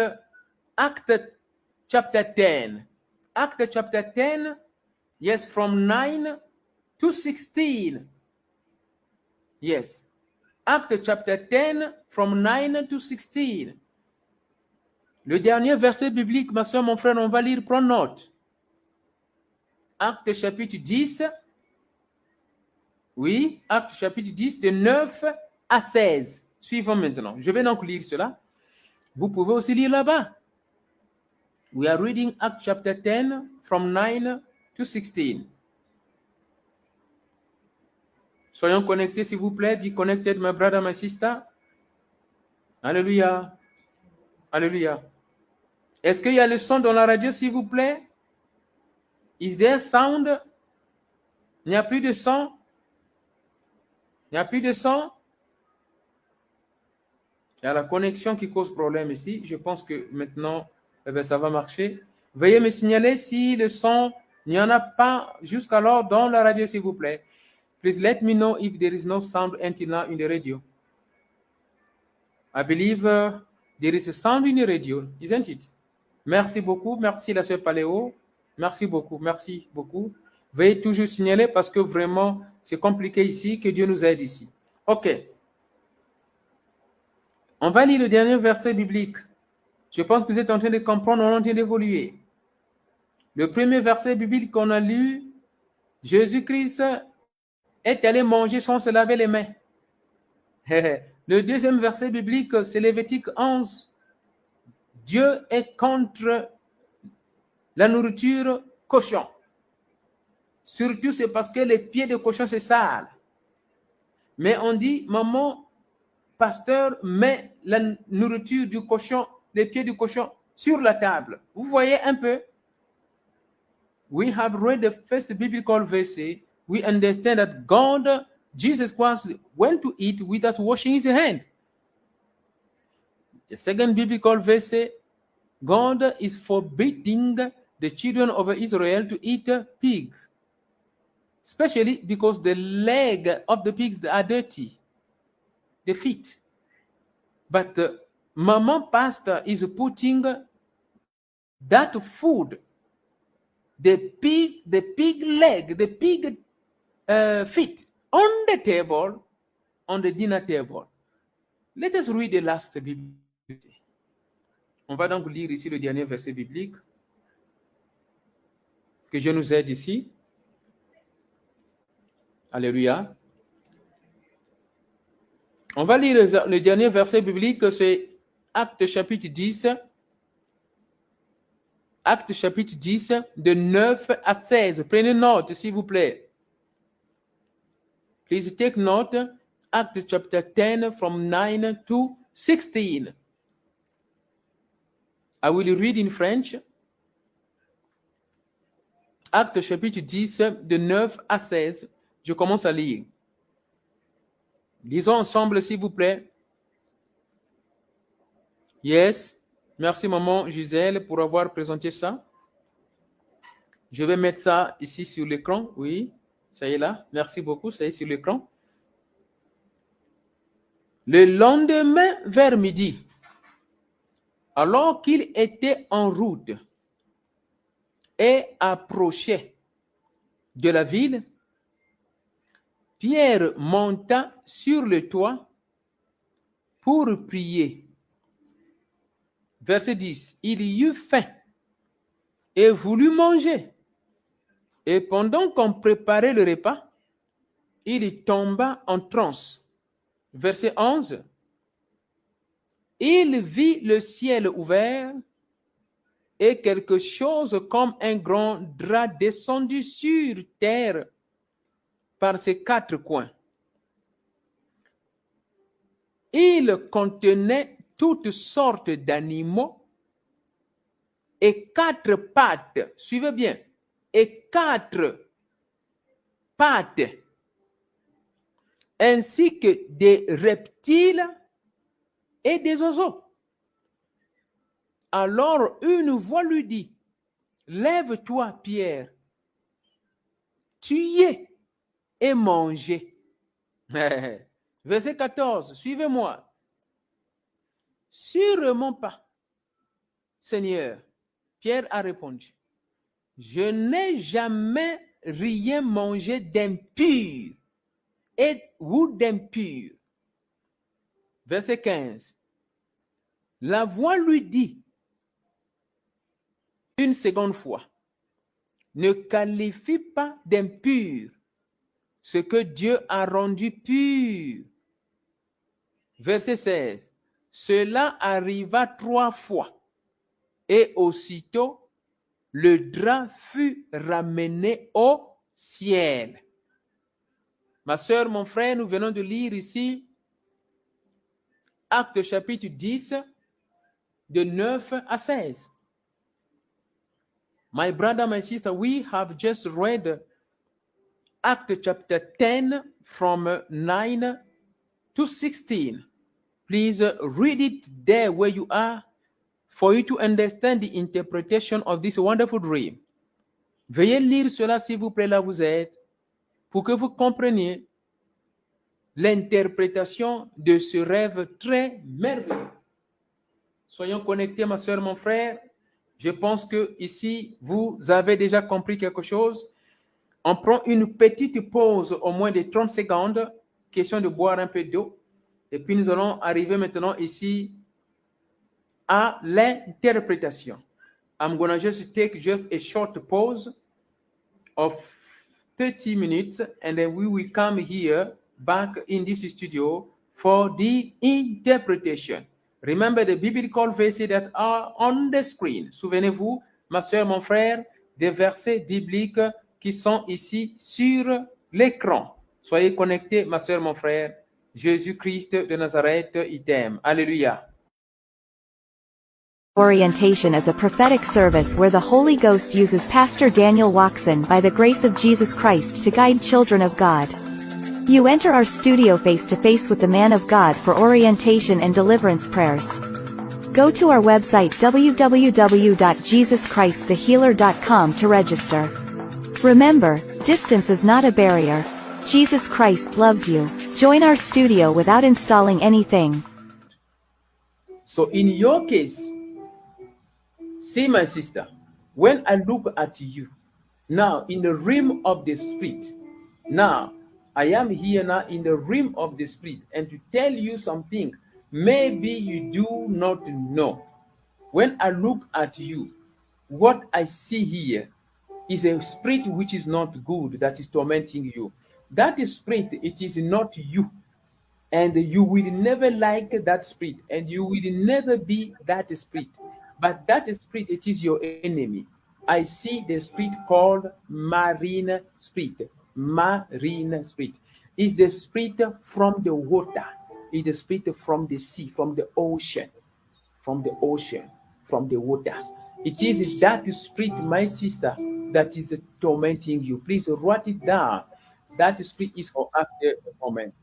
Acts chapter 10. Acts chapter 10, yes, from 9 to 16. Yes. Acts chapter 10, from 9 to 16. Le dernier verset biblique, ma soeur, mon frère, on va lire, prends note. Actes chapitre 10. Oui, Actes chapitre 10, de 9 à 16. Suivons maintenant. Je vais donc lire cela. Vous pouvez aussi lire là-bas. We are reading Acts chapter 10 from 9 to 16. Soyons connectés, s'il vous plaît. Be connected, my brother, my sister. Alléluia. Alléluia. Est-ce qu'il y a le son dans la radio, s'il vous plaît? Is there sound? Il n'y a plus de son? Il n'y a plus de son? Il y a la connexion qui cause problème ici. Je pense que maintenant, ça va marcher. Veuillez me signaler si le son, il n'y en a pas jusqu'alors dans la radio, s'il vous plaît. Please let me know if there is no sound until now in the radio. I believe there is a sound in the radio, isn't it? Merci beaucoup. Merci la sœur Paléo. Merci beaucoup. Veuillez toujours signaler parce que vraiment, c'est compliqué ici. Que Dieu nous aide ici. OK. On va lire le dernier verset biblique. Je pense que vous êtes en train de comprendre, on est en train d'évoluer. Le premier verset biblique qu'on a lu, Jésus-Christ est allé manger sans se laver les mains. Le deuxième verset biblique, c'est Lévitique 11. Dieu est contre la nourriture cochon. Surtout, c'est parce que les pieds de cochon, c'est sale. Mais on dit, maman, pasteur, met la nourriture du cochon, les pieds du cochon, sur la table. Vous voyez un peu? We have read the first biblical verse. We understand that God, Jesus Christ, went to eat without washing his hand. The second biblical verse, God is forbidding the children of Israel to eat pigs, especially because the leg of the pigs are dirty, the feet. But the Mama Pastor is putting that food, the pig leg, the pig feet on the table, on the dinner table. Let us read the last biblical. On va donc lire ici le dernier verset biblique. Que Dieu nous aide ici. Alléluia. On va lire le dernier verset biblique, c'est Actes chapitre 10. Actes chapitre 10, de 9 à 16. Prenez note, s'il vous plaît. Please take note. Acts chapter 10 from 9 to 16. I will read in French. Actes chapitre 10, de 9 à 16. Je commence à lire. Lisons ensemble, s'il vous plaît. Yes. Merci, maman Gisèle, pour avoir présenté ça. Je vais mettre ça ici sur l'écran. Oui, ça y est là. Merci beaucoup, ça y est sur l'écran. Le lendemain, vers midi, alors qu'il était en route et approchait de la ville, Pierre monta sur le toit pour prier Verset 10. Il y eut faim et voulut manger. Et pendant qu'on préparait le repas, il tomba en transe. Verset 11. Il vit le ciel ouvert et quelque chose comme un grand drap descendu sur terre par ses quatre coins. Il contenait toutes sortes d'animaux et quatre pattes. Suivez bien. Et quatre pattes, ainsi que des reptiles et des oiseaux. Alors une voix lui dit, lève-toi, Pierre, tuez et mangez. Verset 14, suivez-moi. Sûrement pas, Seigneur. Pierre a répondu, je n'ai jamais rien mangé d'impur ou d'impur. Verset 15. La voix lui dit une seconde fois, ne qualifie pas d'impur ce que Dieu a rendu pur. Verset 16. Cela arriva 3 fois et aussitôt le drap fut ramené au ciel. Ma sœur, mon frère, nous venons de lire ici Actes chapitre 10, de 9 à 16. My brother, my sister, we have just read Acts chapter 10 from 9 to 16. Please read it there where you are for you to understand the interpretation of this wonderful dream. Veuillez lire cela, s'il vous plaît, là vous êtes, pour que vous compreniez l'interprétation de ce rêve très merveilleux. Soyons connectés, ma soeur, mon frère. Je pense que ici, vous avez déjà compris quelque chose. On prend une petite pause, au moins de 30 secondes, question de boire un peu d'eau. Et puis nous allons arriver maintenant ici à l'interprétation. I'm going to just take just a short pause of 30 minutes and then we will come here back in this studio for the interpretation. Remember the biblical verses that are on the screen. Souvenez-vous, ma soeur, mon frère, des versets bibliques qui sont ici sur l'écran. Soyez connectés, ma soeur, mon frère. Jésus-Christ de Nazareth, il t'aime. Alléluia. Orientation is a prophetic service where the Holy Ghost uses Pastor Daniel Watson by the grace of Jesus Christ to guide children of God. You enter our studio face-to-face with the man of God for orientation and deliverance prayers. Go to our website www.jesuschristthehealer.com to register. Remember, distance is not a barrier. Jesus Christ loves you. Join our studio without installing anything. So in your case, see my sister, when I look at you, now in the realm of the spirit, now I am here now in the realm of the spirit and to tell you something maybe you do not know. When I look at you, what I see here is a spirit which is not good, that is tormenting you. That spirit, it is not you. And you will never like that spirit, and you will never be that spirit. But that spirit, it is your enemy. I see the spirit called marine spirit. Marine spirit is the spirit from the water. Is the spirit from the sea, from the ocean, from the water. It is that spirit, my sister, that is tormenting you. Please write it down. That spirit is for us at the moment.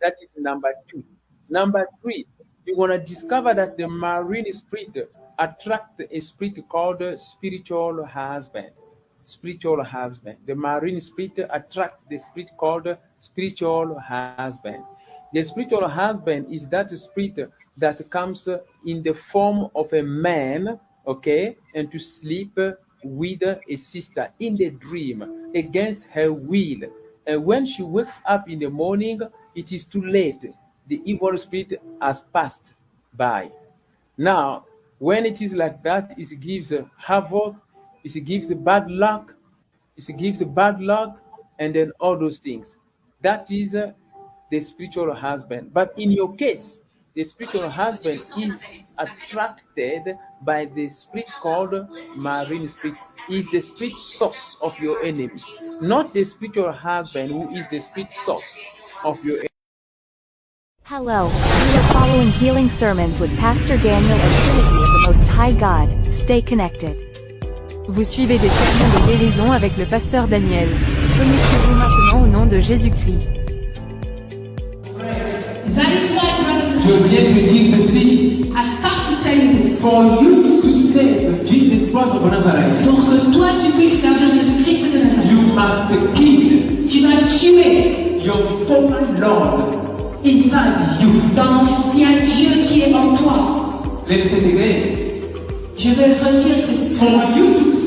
That is number 2. Number 3, you're going to discover that the marine spirit attracts a spirit called spiritual husband. Spiritual husband. The marine spirit attracts the spirit called spiritual husband. The spiritual husband is that spirit that comes in the form of a man, okay, and to sleep with a sister in the dream against her will. And when she wakes up in the morning, it is too late. The evil spirit has passed by. Now, When it is like that, it gives havoc, it gives bad luck, and then all those things. That is the spiritual husband. But in your case, the spiritual husband is attracted by the spirit called marine spirit, is the spirit source of your enemy, not the spiritual husband who is the spirit source of your enemy. Hello, you are following Healing Sermons with Pastor Daniel and Trinity of the Most High God. Stay connected. Vous suivez des sermons de guérison avec le pasteur Daniel. Connectez-vous maintenant au nom de Jésus-Christ. That is why, brothers Je and viens te sisters, dire ceci, I've come to tell you this. for you to save Jesus Christ of Nazareth, Pour que toi tu puisses servir Jésus-Christ de Nazareth, you must kill tu vas tuer your former Lord inside you. l'ancien Dieu qui est en toi. Let me say it again. Je vais redire ceci. For you to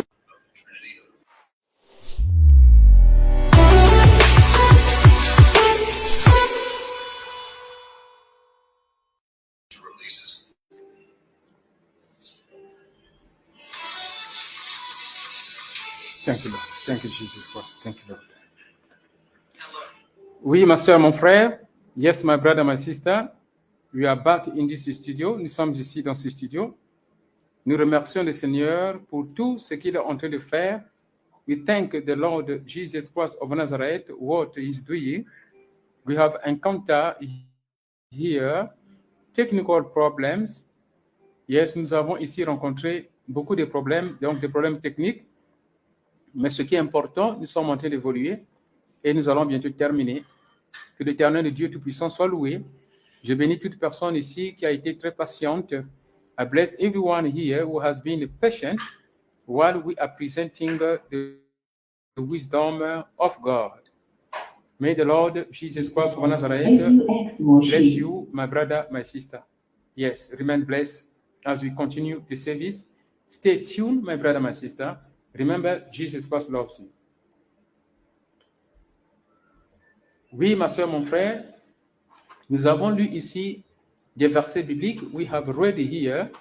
Thank you, Lord. Thank you, Jesus Christ. Thank you, Lord. Oui, ma soeur, mon frère. Yes, my brother, my sister. We are back in this studio. Nous sommes ici dans ce studio. Nous remercions le Seigneur pour tout ce qu'il est en train de faire. We thank the Lord Jesus Christ of Nazareth, what he is doing. We have encountered here technical problems. Yes, nous avons ici rencontré beaucoup de problèmes, donc des problèmes techniques. Mais ce qui est important, nous sommes en train d'évoluer et nous allons bientôt terminer. Que l'Éternel de Dieu Tout-Puissant soit loué. Je bénis toute personne ici qui a été très patiente. I bless everyone here who has been patient while we are presenting the wisdom of God. May the Lord Jesus Christ of Nazareth bless you, my brother, my sister. Yes, remain blessed as we continue the service. Stay tuned, my brother, my sister. Remember, Jesus Christ loves you. Oui, ma soeur, mon frère, nous avons lu ici des versets bibliques. We have read here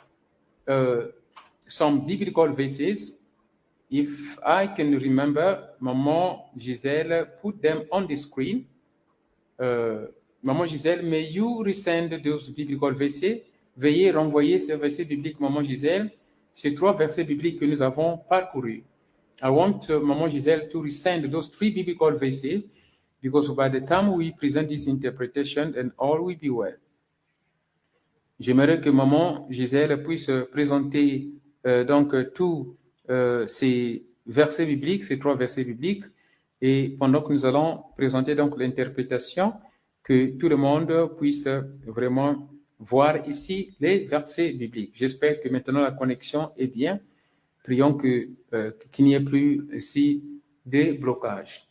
some biblical verses. If I can remember, Maman Giselle put them on the screen. Maman Giselle, may you resend those biblical verses? Veuillez renvoyer ces versets bibliques, Maman Giselle. Ces trois versets bibliques que nous avons parcourus. I want Maman Giselle to resend those three biblical verses because by the time we present this interpretation, then all will be well. J'aimerais que Maman Giselle puisse présenter donc tous ces versets bibliques, ces trois versets bibliques, et pendant que nous allons présenter donc l'interprétation, que tout le monde puisse vraiment voir ici les versets bibliques. J'espère que maintenant la connexion est bien. Prions qu'il n'y ait plus ici de blocage.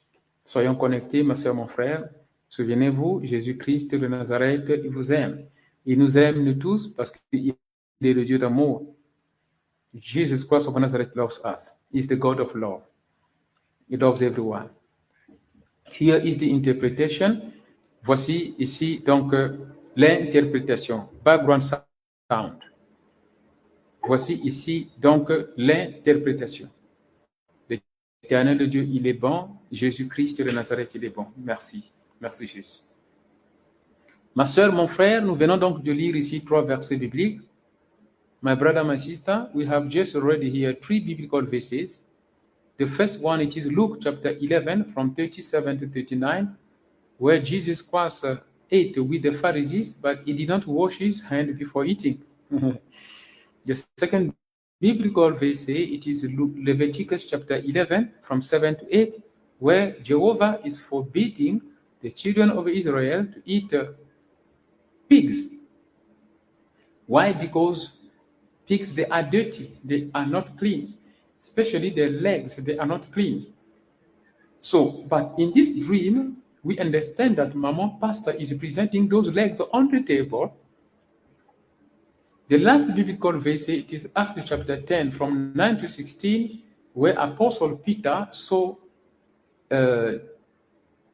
Soyons connectés, ma soeur, mon frère. Souvenez-vous, Jésus-Christ de Nazareth, il vous aime. Il nous aime, nous tous, parce qu'il est le Dieu d'amour. Jesus Christ of Nazareth loves us. He is the God of love. He loves everyone. Here is the interpretation. Voici ici donc l'interprétation. Background sound. Voici ici donc l'interprétation. L'Éternel de Dieu, il est bon. Jésus-Christ de Nazareth, il est bon. Merci. Merci Jésus. Ma soeur, mon frère, nous venons donc de lire ici trois versets bibliques. My brother, my sister, we have just read here three biblical verses. The first one, it is Luke chapter 11 from 37 to 39, where Jesus Christ ate with the Pharisees, but he did not wash his hand before eating. The second biblical verse, it is Leviticus chapter 11 from 7 to 8, where Jehovah is forbidding the children of Israel to eat pigs. Why? Because pigs, they are dirty, they are not clean, especially their legs, they are not clean. So, but in this dream, we understand that Mama Pastor is presenting those legs on the table. The last biblical verse, it is Acts chapter 10 from 9 to 16, where Apostle Peter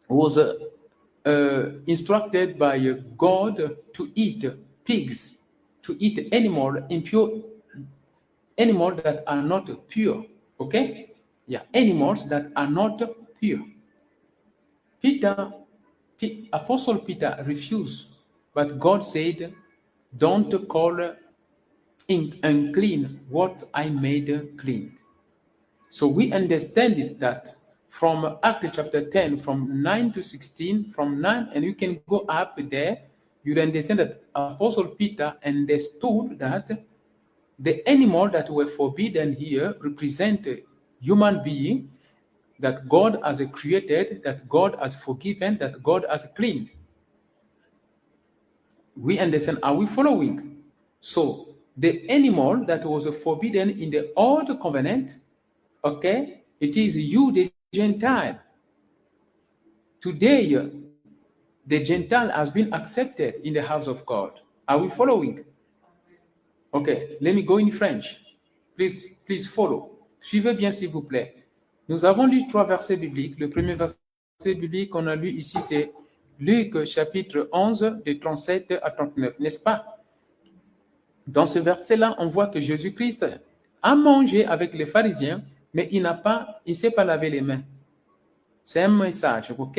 was instructed by God to eat pigs, to eat animal, impure animals that are not pure. Okay? Yeah, animals that are not pure. Apostle Peter refused, but God said, don't call unclean what I made clean. So we understand it that from Acts chapter 10, from 9 to 16, from 9, and you can go up there, you understand that Apostle Peter understood that the animal that were forbidden here represent a human being that God has created, that God has forgiven, that God has cleaned. We understand, are we following? So the animal that was forbidden in the old covenant, okay, it is you, the Gentile. Today, the Gentile has been accepted in the house of God. Are we following? Okay, let me go in French. Please follow. Suivez bien, s'il vous plaît. Nous avons lu 3 versets bibliques. Le premier verset biblique qu'on a lu ici, c'est Luc chapitre 11, de 37 à 39, n'est-ce pas? Dans ce verset-là, on voit que Jésus-Christ a mangé avec les pharisiens, mais il ne s'est pas lavé les mains. C'est un message, ok?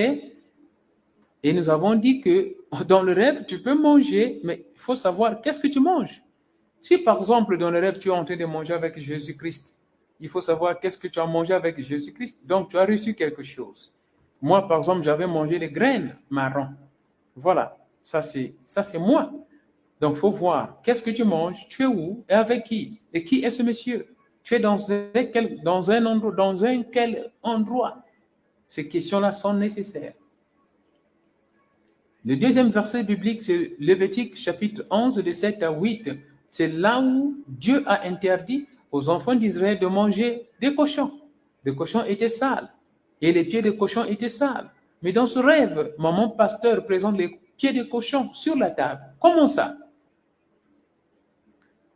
Et nous avons dit que dans le rêve, tu peux manger, mais il faut savoir qu'est-ce que tu manges. Si par exemple, dans le rêve, tu es en train de manger avec Jésus-Christ, il faut savoir qu'est-ce que tu as mangé avec Jésus-Christ. Donc, tu as reçu quelque chose. Moi, par exemple, j'avais mangé les graines marron. Voilà, ça c'est moi. Donc, il faut voir qu'est-ce que tu manges, tu es où et avec qui. Et qui est ce monsieur? Tu es dans quel endroit? Ces questions-là sont nécessaires. Le deuxième verset biblique, c'est Lévitique chapitre 11, de 7 à 8. C'est là où Dieu a interdit aux enfants d'Israël de manger des cochons. Les cochons étaient sales et les pieds des cochons étaient sales. Mais dans ce rêve, maman pasteur présente les pieds des cochons sur la table. Comment ça?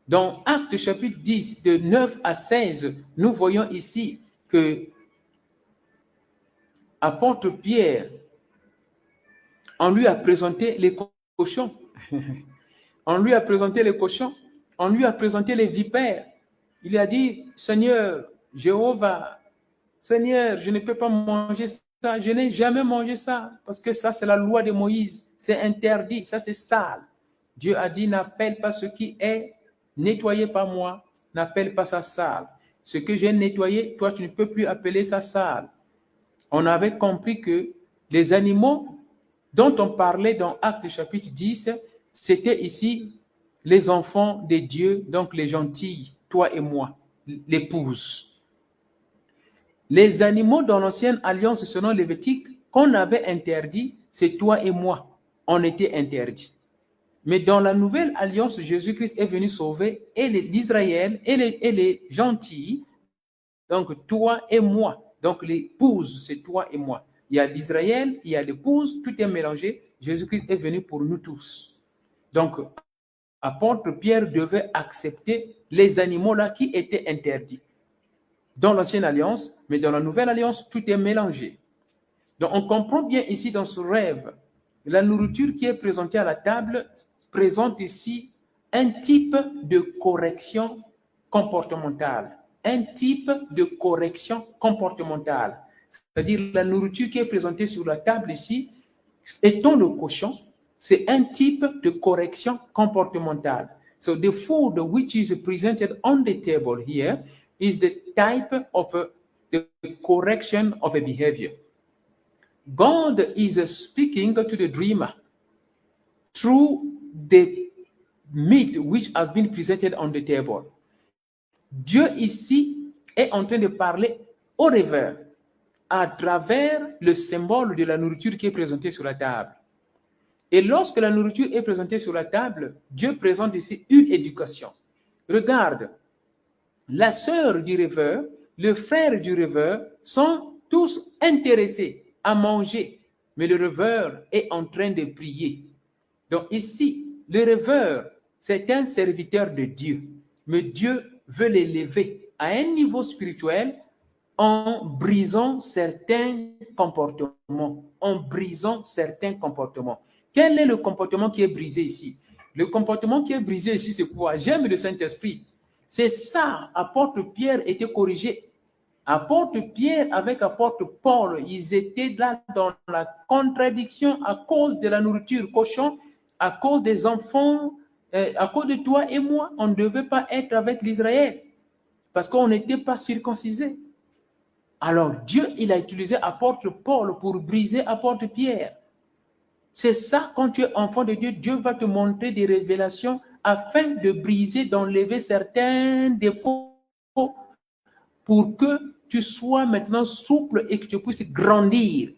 Dans Actes chapitre 10, de 9 à 16, nous voyons ici que apôtre Pierre, on lui a présenté les cochons. On lui a présenté les cochons. On lui a présenté les vipères. Il a dit, Seigneur, Jéhovah, Seigneur, je ne peux pas manger ça. Je n'ai jamais mangé ça. Parce que ça, c'est la loi de Moïse. C'est interdit. Ça, c'est sale. Dieu a dit, n'appelle pas ce qui est nettoyé par moi. N'appelle pas ça sale. Ce que j'ai nettoyé, toi, tu ne peux plus appeler ça sale. On avait compris que les animaux dont on parlait dans Actes chapitre 10, c'était ici les enfants de Dieu, donc les gentils, toi et moi, l'épouse. Les animaux dans l'ancienne alliance selon Lévitique qu'on avait interdit, c'est toi et moi, on était interdits. Mais dans la nouvelle alliance, Jésus-Christ est venu sauver l'Israël et les gentils, donc toi et moi. Donc l'épouse, c'est toi et moi. Il y a l'Israël, il y a l'épouse, tout est mélangé. Jésus-Christ est venu pour nous tous. Donc, apôtre Pierre devait accepter les animaux-là qui étaient interdits. Dans l'ancienne alliance, mais dans la nouvelle alliance, tout est mélangé. Donc, on comprend bien ici dans ce rêve, la nourriture qui est présentée à la table présente ici un type de correction comportementale. Un type de correction comportementale. C'est-à-dire la nourriture qui est présentée sur la table ici, étant le cochon, c'est un type de correction comportementale. So the food which is presented on the table here is the type of the correction of a behavior. God is speaking to the dreamer through the meat which has been presented on the table. Dieu ici est en train de parler au rêveur à travers le symbole de la nourriture qui est présentée sur la table. Et lorsque la nourriture est présentée sur la table, Dieu présente ici une éducation. Regarde, la sœur du rêveur, le frère du rêveur sont tous intéressés à manger, mais le rêveur est en train de prier. Donc ici, le rêveur, c'est un serviteur de Dieu, mais Dieu veut l'élever à un niveau spirituel en brisant certains comportements. Quel est le comportement qui est brisé ici? Le comportement qui est brisé ici, c'est quoi? J'aime le Saint-Esprit. C'est ça, apôtre Pierre était corrigé. Apôtre Pierre avec apôtre Paul, ils étaient là dans la contradiction à cause de la nourriture cochon, à cause des enfants, à cause de toi et moi. On ne devait pas être avec l'Israël parce qu'on n'était pas circoncisés. Alors Dieu, il a utilisé apôtre Paul pour briser apôtre Pierre. C'est ça, quand tu es enfant de Dieu, Dieu va te montrer des révélations afin de briser, d'enlever certains défauts pour que tu sois maintenant souple et que tu puisses grandir.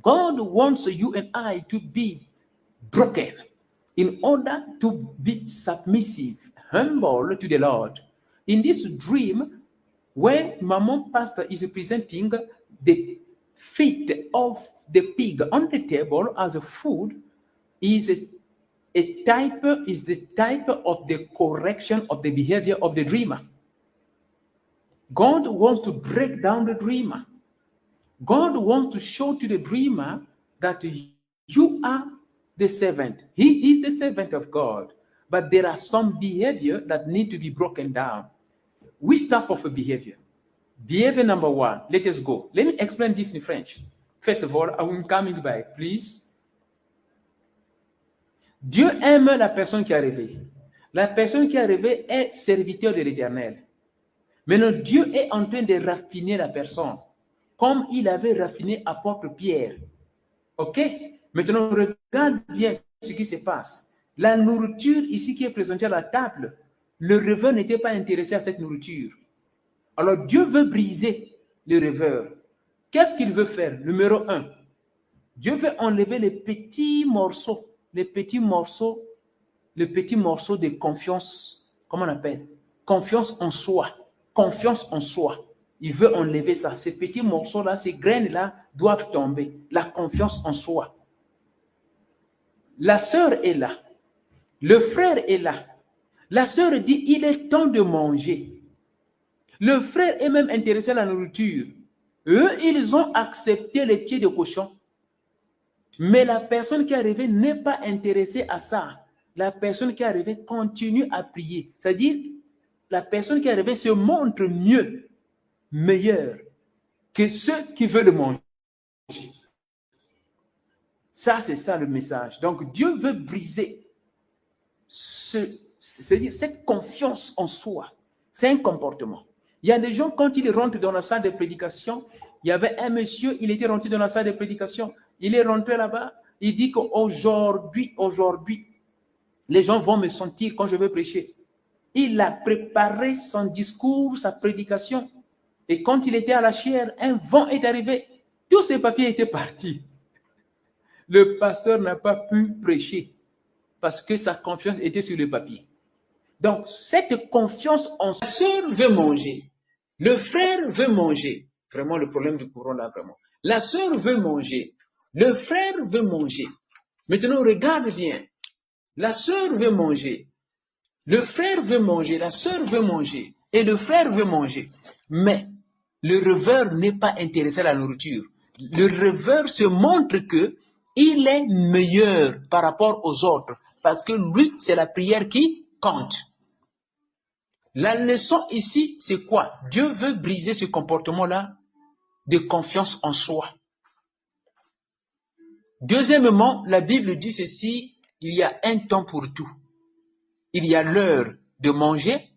God wants you and I to be broken in order to be submissive, humble to the Lord. In this dream, when Maman Pastor is presenting the feet of the pig on the table as a food, is the type of the correction of the behavior of the dreamer. God wants to break down the dreamer. God wants to show to the dreamer that you are the servant. He is the servant of God. But there are some behavior that need to be broken down. Which type of a behavior? Behavior number one. Let us go. Let me explain this in French. First of all, I'm coming back, please. Dieu aime la personne qui a rêvé. La personne qui a rêvé est serviteur de l'Éternel. Maintenant, Dieu est en train de raffiner la personne, comme il avait raffiné apôtre Pierre. OK? Maintenant, regarde bien ce qui se passe. La nourriture ici qui est présentée à la table, le rêveur n'était pas intéressé à cette nourriture. Alors, Dieu veut briser le rêveur. Qu'est-ce qu'il veut faire? Numéro 1. Dieu veut enlever les petits morceaux de confiance, comment on appelle? Confiance en soi. Confiance en soi. Il veut enlever ça. Ces petits morceaux-là, ces graines-là doivent tomber. La confiance en soi. La sœur est là. Le frère est là. La sœur dit, il est temps de manger. Le frère est même intéressé à la nourriture. Eux, ils ont accepté les pieds de cochon. Mais la personne qui est arrivée n'est pas intéressée à ça. La personne qui est arrivée continue à prier. C'est-à-dire, la personne qui est arrivée se montre mieux, meilleure que ceux qui veulent manger. Ça, c'est ça le message. Donc, Dieu veut briser c'est-à-dire cette confiance en soi. C'est un comportement. Il y a des gens, quand ils rentrent dans la salle de prédication, il y avait un monsieur, il était rentré dans la salle de prédication, il est rentré là-bas, il dit qu'aujourd'hui, les gens vont me sentir quand je vais prêcher. Il a préparé son discours, sa prédication. Et quand il était à la chaire, un vent est arrivé. Tous ses papiers étaient partis. Le pasteur n'a pas pu prêcher parce que sa confiance était sur le papier. Donc, cette confiance en sa sœur veut manger. Le frère veut manger. Vraiment, le problème du courant là, vraiment. La sœur veut manger. Le frère veut manger. Maintenant, regarde bien. La sœur veut manger. Le frère veut manger, la sœur veut manger, et le frère veut manger. Mais le rêveur n'est pas intéressé à la nourriture. Le rêveur se montre qu'il est meilleur par rapport aux autres, parce que lui, c'est la prière qui compte. La leçon ici, c'est quoi? Dieu veut briser ce comportement-là de confiance en soi. Deuxièmement, la Bible dit ceci, il y a un temps pour tout. Il y a l'heure de manger,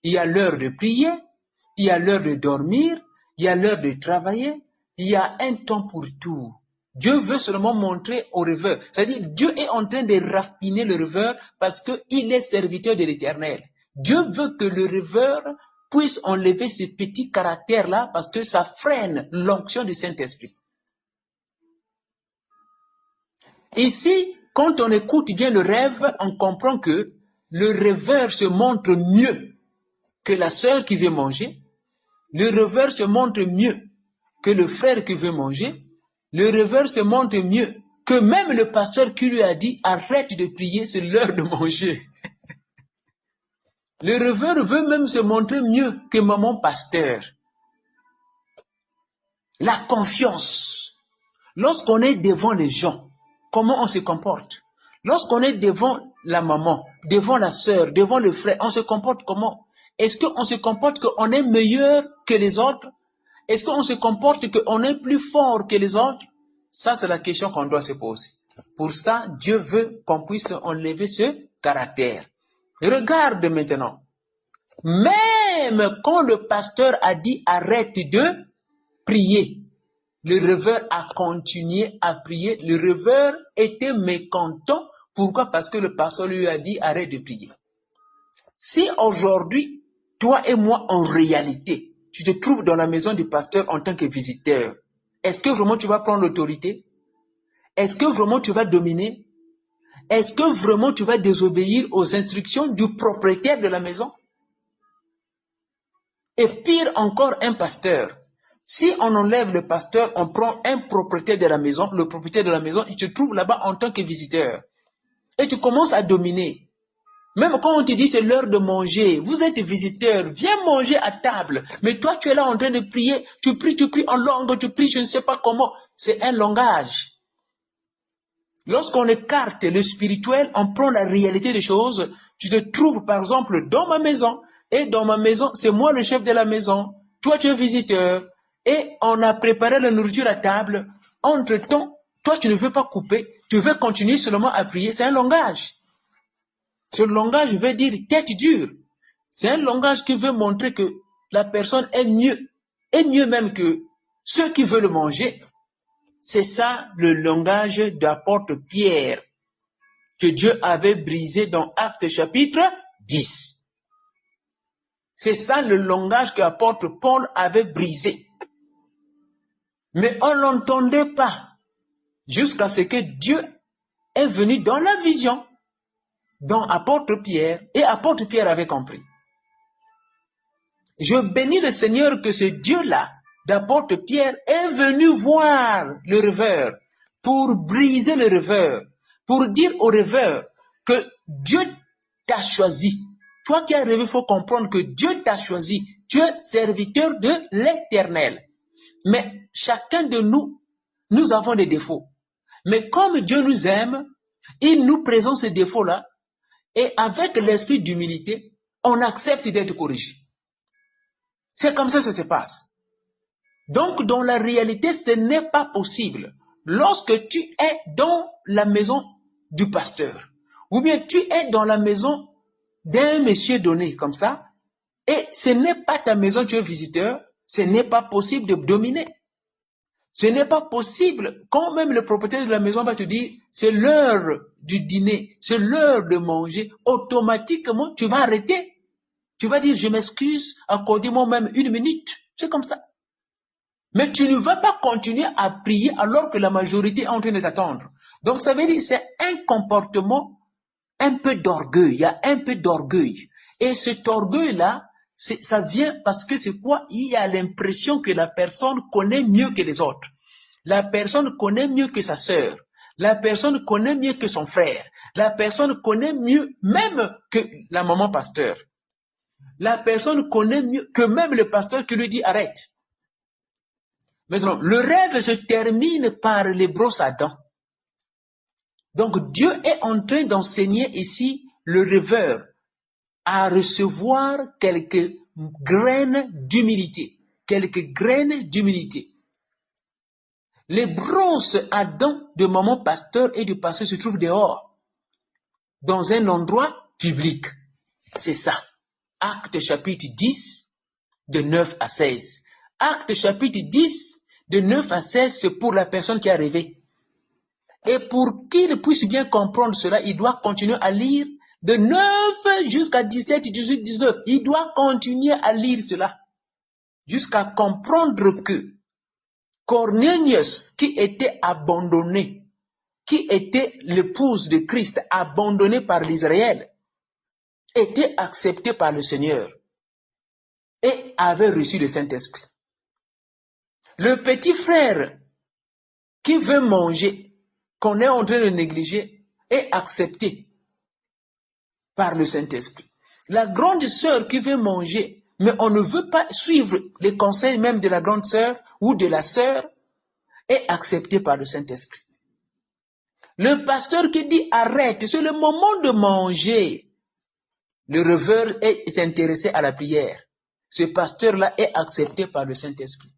il y a l'heure de prier, il y a l'heure de dormir, il y a l'heure de travailler, il y a un temps pour tout. Dieu veut seulement montrer au rêveur. C'est-à-dire, Dieu est en train de raffiner le rêveur parce qu'il est serviteur de l'Éternel. Dieu veut que le rêveur puisse enlever ces petits caractères-là parce que ça freine l'onction du Saint-Esprit. Ici, quand on écoute bien le rêve, on comprend que le rêveur se montre mieux que la sœur qui veut manger. Le rêveur se montre mieux que le frère qui veut manger. Le rêveur se montre mieux que même le pasteur qui lui a dit « Arrête de prier, c'est l'heure de manger ». Le rêveur veut même se montrer mieux que maman pasteur. La confiance. Lorsqu'on est devant les gens, comment on se comporte? Lorsqu'on est devant la maman, devant la sœur, devant le frère, on se comporte comment? Est-ce qu'on se comporte qu'on est meilleur que les autres? Est-ce qu'on se comporte qu'on est plus fort que les autres? Ça, c'est la question qu'on doit se poser. Pour ça, Dieu veut qu'on puisse enlever ce caractère. Regarde maintenant. Même quand le pasteur a dit arrête de prier, le rêveur a continué à prier. Le rêveur était mécontent. Pourquoi? Parce que le pasteur lui a dit arrête de prier. Si aujourd'hui, toi et moi, en réalité, tu te trouves dans la maison du pasteur en tant que visiteur, est-ce que vraiment tu vas prendre l'autorité? Est-ce que vraiment tu vas dominer? Est-ce que vraiment tu vas désobéir aux instructions du propriétaire de la maison? Et pire encore, un pasteur. Si on enlève le pasteur, on prend un propriétaire de la maison, le propriétaire de la maison, il se trouve là-bas en tant que visiteur. Et tu commences à dominer. Même quand on te dit c'est l'heure de manger, vous êtes visiteur, viens manger à table. Mais toi tu es là en train de prier, tu pries en langue, tu pries je ne sais pas comment. C'est un langage. Lorsqu'on écarte le spirituel, on prend la réalité des choses. Tu te trouves par exemple dans ma maison, et dans ma maison, c'est moi le chef de la maison, toi tu es visiteur, et on a préparé la nourriture à table. Entre-temps, toi tu ne veux pas couper, tu veux continuer seulement à prier, c'est un langage. Ce langage veut dire tête dure. C'est un langage qui veut montrer que la personne est mieux même que ceux qui veulent manger. C'est ça le langage d'apôtre Pierre que Dieu avait brisé dans Actes chapitre 10. C'est ça le langage que l'apôtre Paul avait brisé. Mais on ne l'entendait pas jusqu'à ce que Dieu est venu dans la vision. Dans apôtre Pierre, et apôtre Pierre avait compris. Je bénis le Seigneur que ce Dieu-là, d'apôtre Pierre, est venu voir le rêveur, pour briser le rêveur, pour dire au rêveur que Dieu t'a choisi. Toi qui as rêvé, il faut comprendre que Dieu t'a choisi. Tu es serviteur de l'Éternel. Mais chacun de nous, nous avons des défauts. Mais comme Dieu nous aime, il nous présente ces défauts-là, et avec l'esprit d'humilité, on accepte d'être corrigé. C'est comme ça que ça se passe. Donc, dans la réalité, ce n'est pas possible. Lorsque tu es dans la maison du pasteur, ou bien tu es dans la maison d'un monsieur donné, comme ça, et ce n'est pas ta maison, tu es visiteur, ce n'est pas possible de dominer. Ce n'est pas possible, quand même le propriétaire de la maison va te dire, c'est l'heure du dîner, c'est l'heure de manger, automatiquement, tu vas arrêter. Tu vas dire, je m'excuse, accordez-moi même 1 minute. C'est comme ça. Mais tu ne vas pas continuer à prier alors que la majorité est en train de t'attendre. Donc ça veut dire que c'est un comportement un peu d'orgueil. Il y a un peu d'orgueil. Et cet orgueil-là, ça vient parce que c'est quoi? Il y a l'impression que la personne connaît mieux que les autres. La personne connaît mieux que sa sœur. La personne connaît mieux que son frère. La personne connaît mieux même que la maman pasteur. La personne connaît mieux que même le pasteur qui lui dit arrête. Maintenant, le rêve se termine par les brosses à dents. Donc Dieu est en train d'enseigner ici le rêveur à recevoir quelques graines d'humilité. Quelques graines d'humilité. Les brosses à dents de maman pasteur et du pasteur se trouvent dehors, dans un endroit public. C'est ça. Actes chapitre 10, de 9 à 16. Actes chapitre 10, de 9 à 16, c'est pour la personne qui a rêvé. Et pour qu'il puisse bien comprendre cela, il doit continuer à lire de 9 jusqu'à 17, 18, 19. Il doit continuer à lire cela jusqu'à comprendre que Cornelius, qui était abandonné, qui était l'épouse de Christ, abandonnée par l'Israël, était accepté par le Seigneur et avait reçu le Saint-Esprit. Le petit frère qui veut manger, qu'on est en train de négliger, est accepté par le Saint-Esprit. La grande sœur qui veut manger, mais on ne veut pas suivre les conseils même de la grande sœur ou de la sœur, est accepté par le Saint-Esprit. Le pasteur qui dit arrête, c'est le moment de manger. Le rêveur est intéressé à la prière. Ce pasteur-là est accepté par le Saint-Esprit.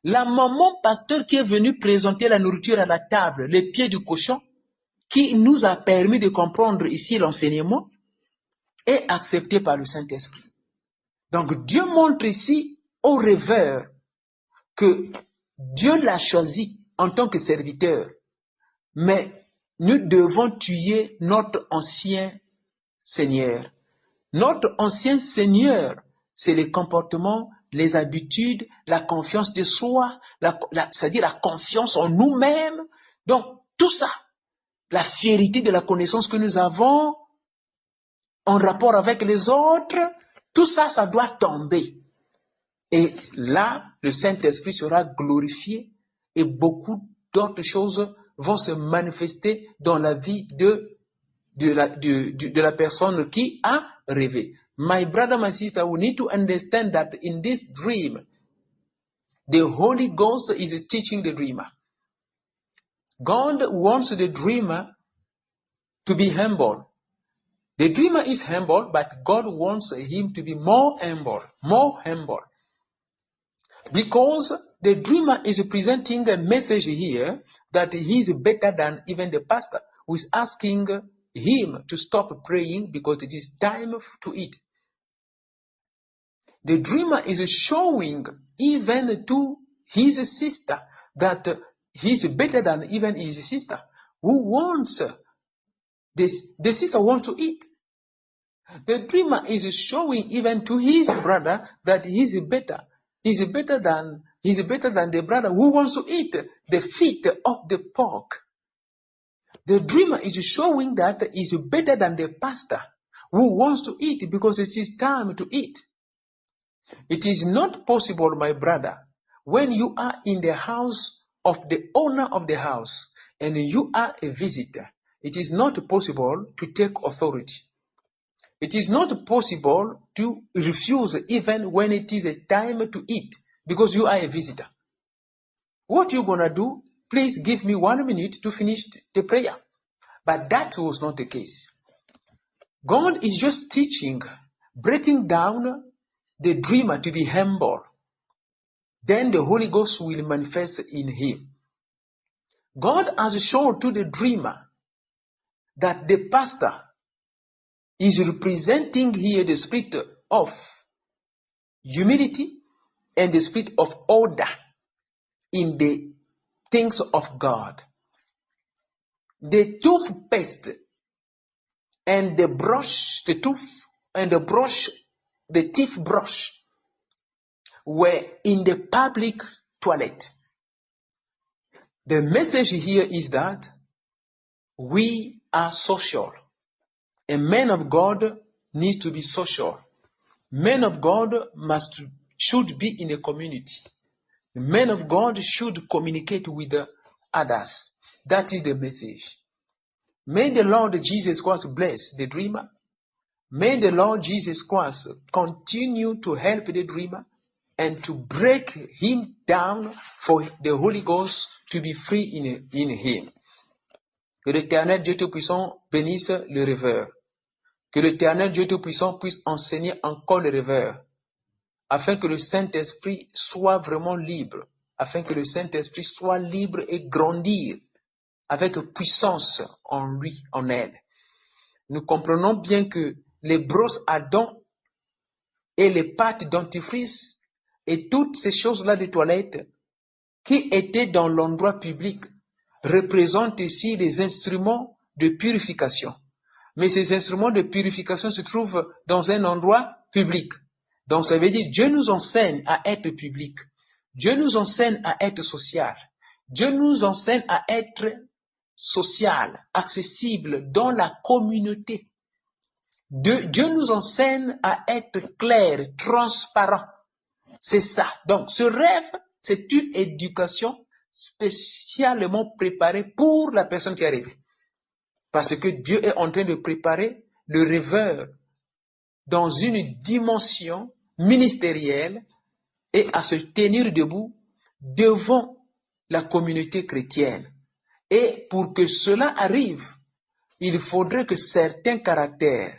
La maman pasteur qui est venue présenter la nourriture à la table, les pieds du cochon, qui nous a permis de comprendre ici l'enseignement, est acceptée par le Saint-Esprit. Donc Dieu montre ici au rêveur que Dieu l'a choisi en tant que serviteur, mais nous devons tuer notre ancien Seigneur. Notre ancien Seigneur, c'est les comportements, les habitudes, la confiance de soi, c'est-à-dire la confiance en nous-mêmes. Donc, tout ça, la fierté de la connaissance que nous avons en rapport avec les autres, tout ça, ça doit tomber. Et là, le Saint-Esprit sera glorifié et beaucoup d'autres choses vont se manifester dans la vie de la personne qui a rêvé. My brother, my sister, we need to understand that in this dream, the Holy Ghost is teaching the dreamer. God wants the dreamer to be humble. The dreamer is humble, but God wants him to be more humble. Because the dreamer is presenting a message here that he is better than even the pastor who is asking him to stop praying because it is time to eat. The dreamer is showing even to his sister that he is better than even his sister who wants, the sister wants to eat. The dreamer is showing even to his brother that he is better. He's better than the brother who wants to eat the feet of the pork. The dreamer is showing that he's better than the pastor who wants to eat because it is time to eat. It is not possible, my brother, when you are in the house of the owner of the house and you are a visitor, it is not possible to take authority. It is not possible to refuse even when it is a time to eat because you are a visitor. What you gonna do? Please give me 1 minute to finish the prayer. But that was not the case. God is just teaching, breaking down the dreamer to be humble. Then the Holy Ghost will manifest in him. God has shown to the dreamer that the pastor is representing here the spirit of humility and the spirit of order in the things of God. The toothpaste and the brush, the teeth brush were in the public toilet. The message here is that we are social. A man of God needs to be social. Men of God should be in a community. The men of God should communicate with others. That is the message. May the Lord Jesus Christ bless the dreamer. May the Lord Jesus Christ continue to help the dreamer and to break him down for the Holy Ghost to be free in him. Que l'Éternel Dieu Tout-Puissant bénisse le rêveur. Que l'Éternel Dieu Tout-Puissant puisse enseigner encore le rêveur, afin que le Saint-Esprit soit vraiment libre, afin que le Saint-Esprit soit libre et grandir avec puissance en lui, en elle. Nous comprenons bien que les brosses à dents et les pâtes dentifrice et toutes ces choses-là de toilette qui étaient dans l'endroit public représentent ici les instruments de purification. Mais ces instruments de purification se trouvent dans un endroit public. Donc ça veut dire Dieu nous enseigne à être public. Dieu nous enseigne à être social. Dieu nous enseigne à être social, accessible dans la communauté. Dieu nous enseigne à être clair, transparent. C'est ça. Donc ce rêve, c'est une éducation spécialement préparée pour la personne qui est rêvé. Parce que Dieu est en train de préparer le rêveur dans une dimension ministérielle et à se tenir debout devant la communauté chrétienne. Et pour que cela arrive, il faudrait que certains caractères,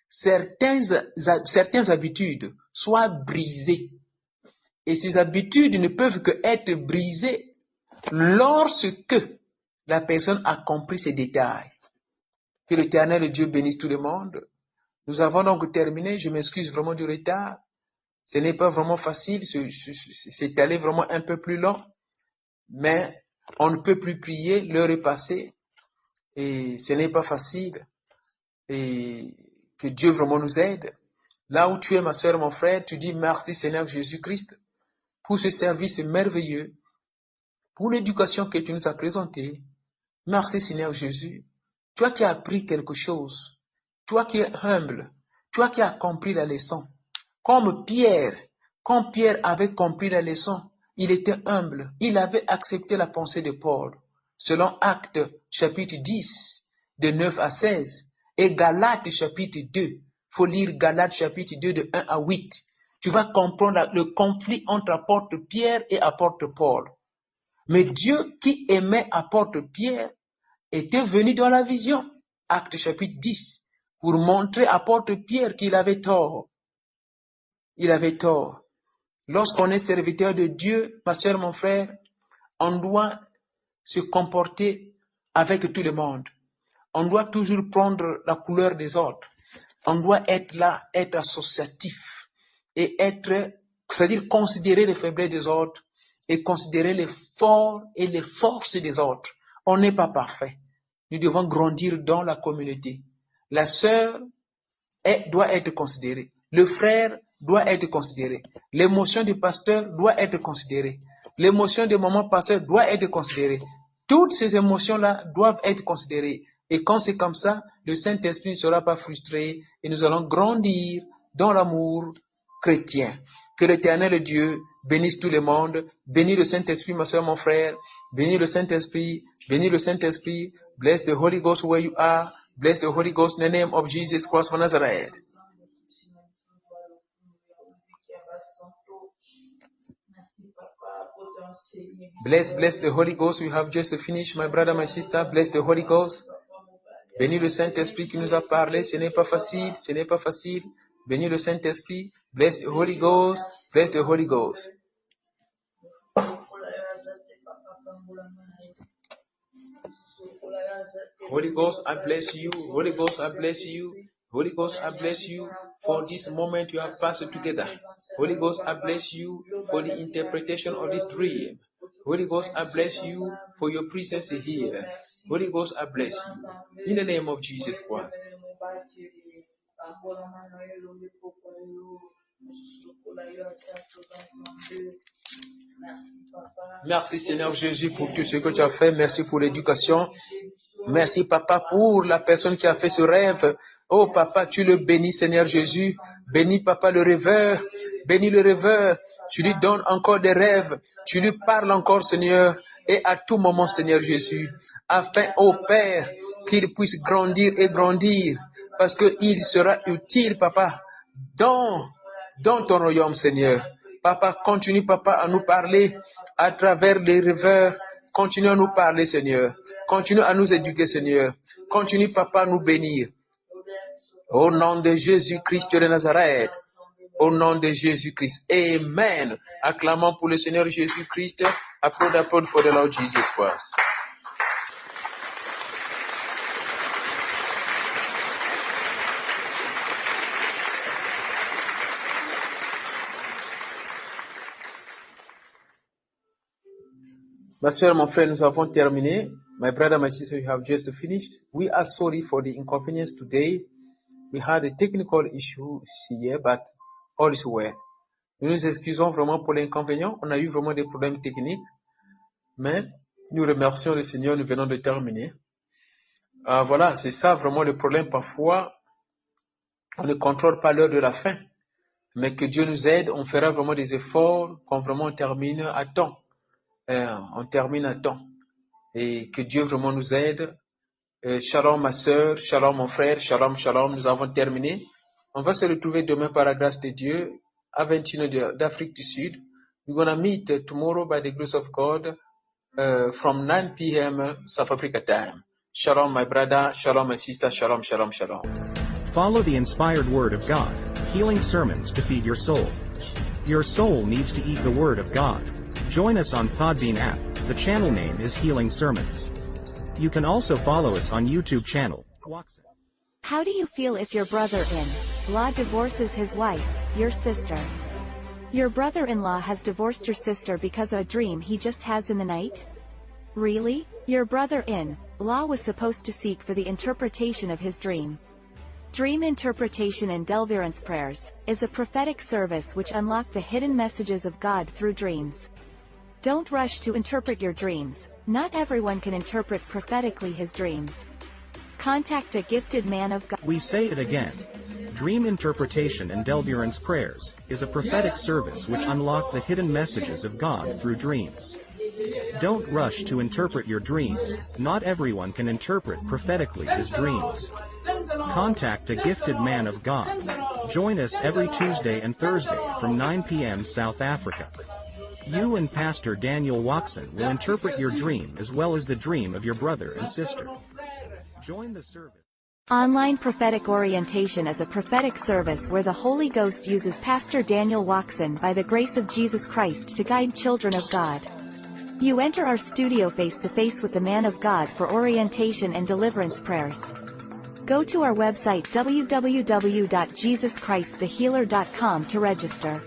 certaines habitudes soient brisées. Et ces habitudes ne peuvent que être brisées lorsque la personne a compris ces détails. Que l'Éternel Dieu bénisse tout le monde. Nous avons donc terminé. Je m'excuse vraiment du retard. Ce n'est pas vraiment facile. C'est allé vraiment un peu plus long. Mais on ne peut plus prier. L'heure est passée. Et ce n'est pas facile. Et que Dieu vraiment nous aide. Là où tu es, ma soeur, mon frère, tu dis merci Seigneur Jésus-Christ pour ce service merveilleux, pour l'éducation que tu nous as présentée. Merci Seigneur Jésus. Toi qui as appris quelque chose, toi qui es humble, toi qui as compris la leçon. Comme Pierre, quand Pierre avait compris la leçon, il était humble, il avait accepté la pensée de Paul. Selon Actes chapitre 10, de 9 à 16, et Galates chapitre 2, il faut lire Galates chapitre 2 de 1 à 8. Tu vas comprendre le conflit entre apôtre Pierre et apôtre Paul. Mais Dieu qui aimait apôtre Pierre était venu dans la vision, Actes chapitre 10, pour montrer à apôtre Pierre qu'il avait tort. Il avait tort. Lorsqu'on est serviteur de Dieu, ma soeur, mon frère, on doit se comporter avec tout le monde. On doit toujours prendre la couleur des autres. On doit être là, être associatif et être, c'est-à-dire considérer les faiblesses des autres et considérer les forts et les forces des autres. On n'est pas parfait. Nous devons grandir dans la communauté. La sœur doit être considérée. Le frère doit être considéré. L'émotion du pasteur doit être considérée. L'émotion de maman pasteur doit être considérée. Toutes ces émotions-là doivent être considérées. Et quand c'est comme ça, le Saint-Esprit ne sera pas frustré et nous allons grandir dans l'amour chrétien. Que l'Éternel Dieu bénisse tout le monde. Bénis le Saint-Esprit, ma soeur, mon frère. Bénis le Saint-Esprit. Bénis le Saint-Esprit. Bless the Holy Ghost where you are. Bless the Holy Ghost in the name of Jesus Christ of Nazareth. Bless the Holy Ghost. We have just finished, my brother, my sister. Bless the Holy Ghost. Bénis le Saint-Esprit qui nous a parlé. Ce n'est pas facile. Ce n'est pas facile. Bénis le Saint-Esprit. Bless the Holy Ghost. Bless the Holy Ghost. Holy Ghost, I bless you. Holy Ghost, I bless you. Holy Ghost, I bless you for this moment you have passed together. Holy Ghost, I bless you for the interpretation of this dream. Holy Ghost, I bless you for your presence here. Holy Ghost, I bless you. In the name of Jesus Christ. Merci Seigneur Jésus pour tout ce que tu as fait. Merci pour l'éducation. Merci Papa pour la personne qui a fait ce rêve. Oh Papa, tu le bénis Seigneur Jésus. Bénis Papa le rêveur. Bénis le rêveur. Tu lui donnes encore des rêves. Tu lui parles encore Seigneur. Et à tout moment Seigneur Jésus. Afin, ô Père, qu'il puisse grandir et grandir. Parce qu'il sera utile Papa dans ton royaume Seigneur. Papa, continue Papa à nous parler à travers les rêveurs. Continue à nous parler Seigneur. Continue à nous éduquer Seigneur. Continue Papa à nous bénir. Au nom de Jésus-Christ de Nazareth. Au nom de Jésus-Christ. Amen. Acclamons pour le Seigneur Jésus-Christ. Applaudissons for the Lord Jesus Christ. Ma soeur, mon frère, nous avons terminé. My brother, my sister, we have just finished. We are sorry for the inconvenience today. We had a technical issue here, but all is well. Nous nous excusons vraiment pour l'inconvénient. On a eu vraiment des problèmes techniques. Mais nous remercions le Seigneur, nous venons de terminer. Voilà, c'est ça vraiment le problème. Parfois, on ne contrôle pas l'heure de la fin. Mais que Dieu nous aide, on fera vraiment des efforts, qu'on vraiment termine à temps. On termine à temps. Et que Dieu vraiment nous aide. Shalom ma soeur, shalom mon frère, shalom, shalom. Nous avons terminé. On va se retrouver demain par la grâce de Dieu à 21h d'Afrique du Sud. We're going to meet tomorrow by the grace of God from 9 p.m. South Africa time. Shalom my brother, shalom my sister, shalom, shalom, shalom. Follow the inspired Word of God, healing sermons to feed your soul. Your soul needs to eat the Word of God. Join us on Podbean app. The channel name is Healing Sermons. You can also follow us on YouTube channel. How do you feel if your brother-in-law divorces his wife, your sister? Your brother-in-law has divorced your sister because of a dream he just has in the night? Really? Your brother-in-law was supposed to seek for the interpretation of his dream. Dream interpretation and deliverance prayers is a prophetic service which unlock the hidden messages of God through dreams. Don't rush to interpret your dreams. Not everyone can interpret prophetically his dreams. Contact a gifted man of God. We say it again. Dream interpretation and deliverance prayers is a prophetic service which unlock the hidden messages of God through dreams. Don't rush to interpret your dreams. Not everyone can interpret prophetically his dreams. Contact a gifted man of God. Join us every Tuesday and Thursday from 9 p.m. South Africa. You and Pastor Daniel Watson will interpret your dream as well as the dream of your brother and sister. Join the service. Online Prophetic Orientation is a prophetic service where the Holy Ghost uses Pastor Daniel Watson by the grace of Jesus Christ to guide children of God. You enter our studio face-to-face with the man of God for orientation and deliverance prayers. Go to our website www.jesuschristthehealer.com to register.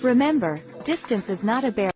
Remember, distance is not a barrier.